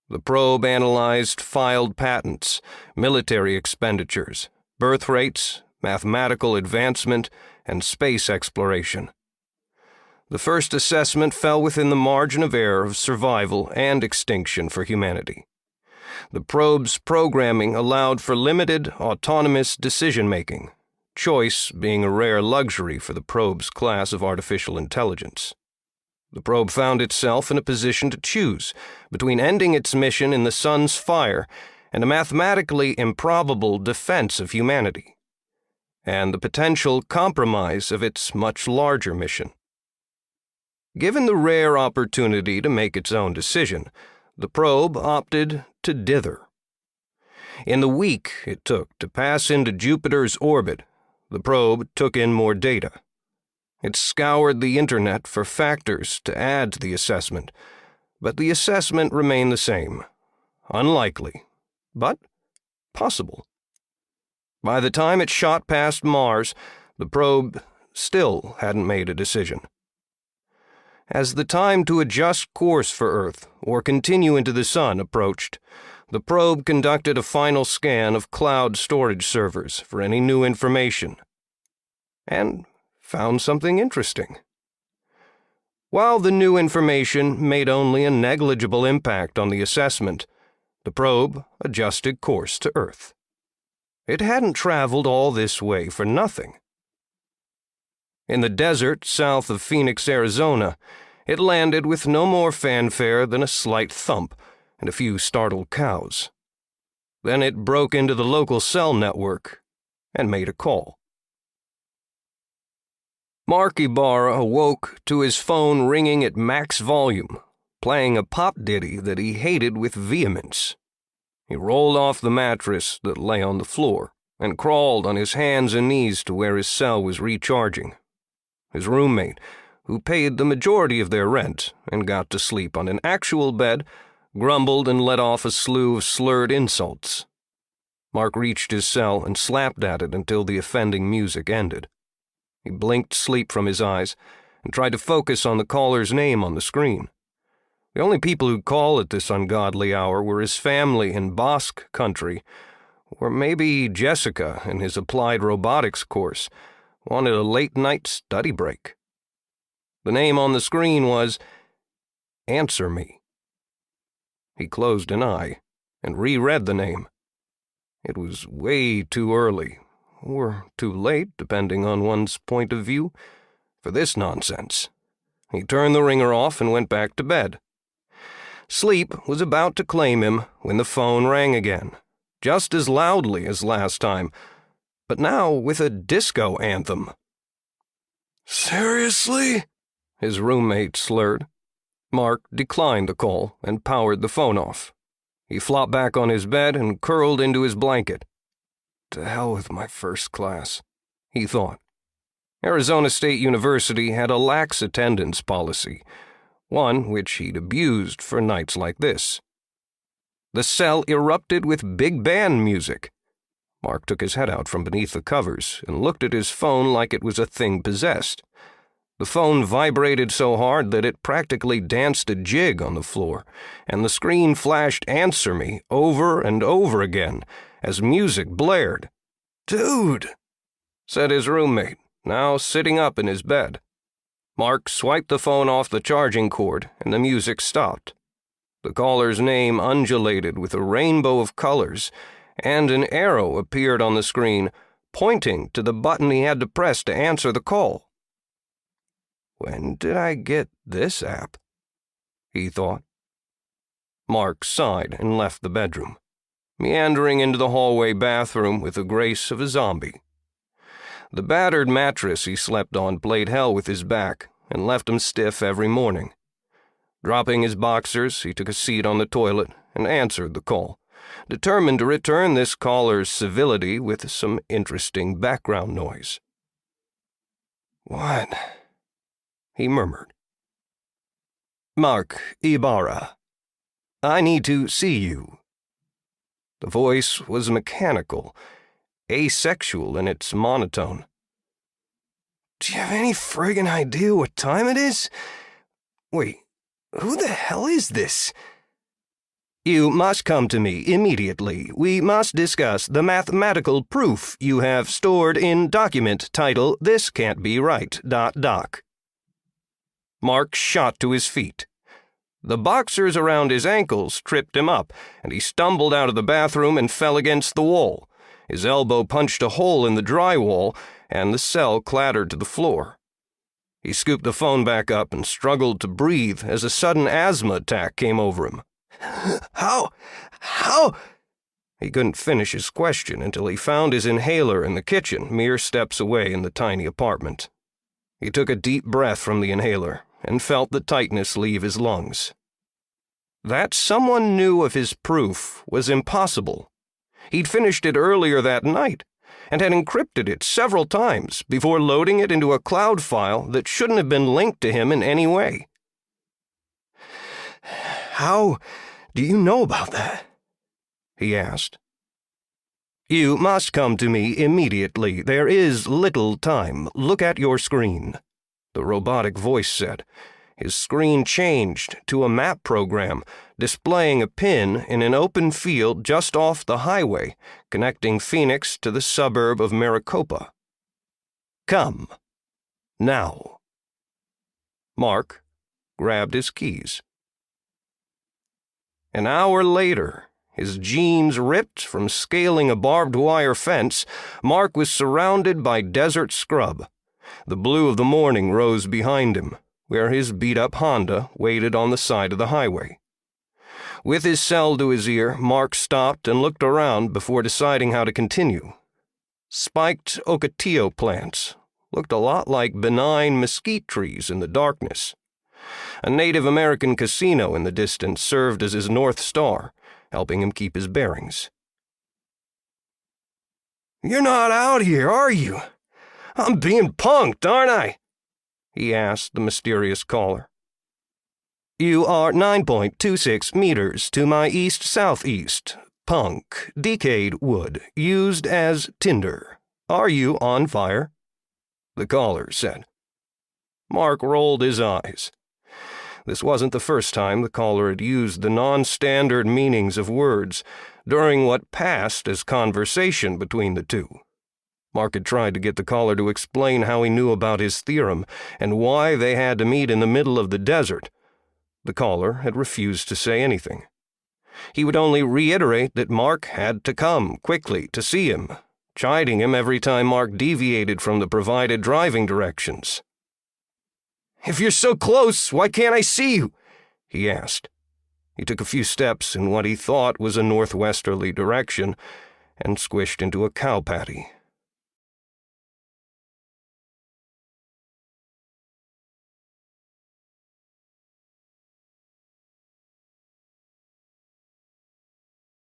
The probe analyzed filed patents, military expenditures, birth rates, mathematical advancement, and space exploration. The first assessment fell within the margin of error of survival and extinction for humanity. The probe's programming allowed for limited, autonomous decision-making, choice being a rare luxury for the probe's class of artificial intelligence. The probe found itself in a position to choose between ending its mission in the sun's fire and a mathematically improbable defense of humanity, and the potential compromise of its much larger mission. Given the rare opportunity to make its own decision, the probe opted to dither. In the week it took to pass into Jupiter's orbit, the probe took in more data. It scoured the internet for factors to add to the assessment, but the assessment remained the same. Unlikely, but possible. By the time it shot past Mars, the probe still hadn't made a decision. As the time to adjust course for Earth or continue into the Sun approached, the probe conducted a final scan of cloud storage servers for any new information, and found something interesting. While the new information made only a negligible impact on the assessment, the probe adjusted course to Earth. It hadn't traveled all this way for nothing. In the desert south of Phoenix, Arizona, it landed with no more fanfare than a slight thump and a few startled cows. Then it broke into the local cell network and made a call. Mark Ibarra awoke to his phone ringing at max volume, playing a pop ditty that he hated with vehemence. He rolled off the mattress that lay on the floor and crawled on his hands and knees to where his cell was recharging. His roommate, who paid the majority of their rent and got to sleep on an actual bed, grumbled and let off a slew of slurred insults. Mark reached his cell and slapped at it until the offending music ended. He blinked sleep from his eyes and tried to focus on the caller's name on the screen. The only people who'd call at this ungodly hour were his family in Basque country, or maybe Jessica in his applied robotics course wanted a late-night study break. The name on the screen was Answer Me. He closed an eye and reread the name. It was way too early, or too late, depending on one's point of view, for this nonsense. He turned the ringer off and went back to bed. Sleep was about to claim him when the phone rang again, just as loudly as last time, but now with a disco anthem. "Seriously?" his roommate slurred. Mark declined the call and powered the phone off. He flopped back on his bed and curled into his blanket. To hell with my first class, he thought. Arizona State University had a lax attendance policy, one which he'd abused for nights like this. The cell erupted with big band music. Mark took his head out from beneath the covers and looked at his phone like it was a thing possessed. The phone vibrated so hard that it practically danced a jig on the floor, and the screen flashed "Answer Me" over and over again as music blared. "Dude," said his roommate, now sitting up in his bed. Mark swiped the phone off the charging cord, and the music stopped. The caller's name undulated with a rainbow of colors, and an arrow appeared on the screen, pointing to the button he had to press to answer the call. When did I get this app? He thought. Mark sighed and left the bedroom, meandering into the hallway bathroom with the grace of a zombie. The battered mattress he slept on played hell with his back and left him stiff every morning. Dropping his boxers, he took a seat on the toilet and answered the call, determined to return this caller's civility with some interesting background noise. "What?" he murmured. "Mark Ibarra. I need to see you." The voice was mechanical, asexual in its monotone. "Do you have any friggin' idea what time it is? Wait, who the hell is this?" "You must come to me immediately. We must discuss the mathematical proof you have stored in document title This Can't Be Right, Doc. Mark shot to his feet. The boxers around his ankles tripped him up, and he stumbled out of the bathroom and fell against the wall. His elbow punched a hole in the drywall, and the cell clattered to the floor. He scooped the phone back up and struggled to breathe as a sudden asthma attack came over him. How? He couldn't finish his question until he found his inhaler in the kitchen, mere steps away in the tiny apartment. He took a deep breath from the inhaler and felt the tightness leave his lungs. That someone knew of his proof was impossible. He'd finished it earlier that night and had encrypted it several times before loading it into a cloud file that shouldn't have been linked to him in any way. "How do you know about that?" he asked. "You must come to me immediately. There is little time. Look at your screen," the robotic voice said. His screen changed to a map program, displaying a pin in an open field just off the highway, connecting Phoenix to the suburb of Maricopa. "Come. Now." Mark grabbed his keys. An hour later, his jeans ripped from scaling a barbed wire fence, Mark was surrounded by desert scrub. The blue of the morning rose behind him, where his beat-up Honda waited on the side of the highway. With his cell to his ear, Mark stopped and looked around before deciding how to continue. Spiked ocotillo plants looked a lot like benign mesquite trees in the darkness. A Native American casino in the distance served as his North Star, helping him keep his bearings. "You're not out here, are you? I'm being punked, aren't I?" he asked the mysterious caller. "You are 9.26 meters to my east-southeast. Punk, decayed wood, used as tinder. Are you on fire?" the caller said. Mark rolled his eyes. This wasn't the first time the caller had used the non-standard meanings of words during what passed as conversation between the two. Mark had tried to get the caller to explain how he knew about his theorem and why they had to meet in the middle of the desert. The caller had refused to say anything. He would only reiterate that Mark had to come quickly to see him, chiding him every time Mark deviated from the provided driving directions. "If you're so close, why can't I see you?" he asked. He took a few steps in what he thought was a northwesterly direction and squished into a cow patty.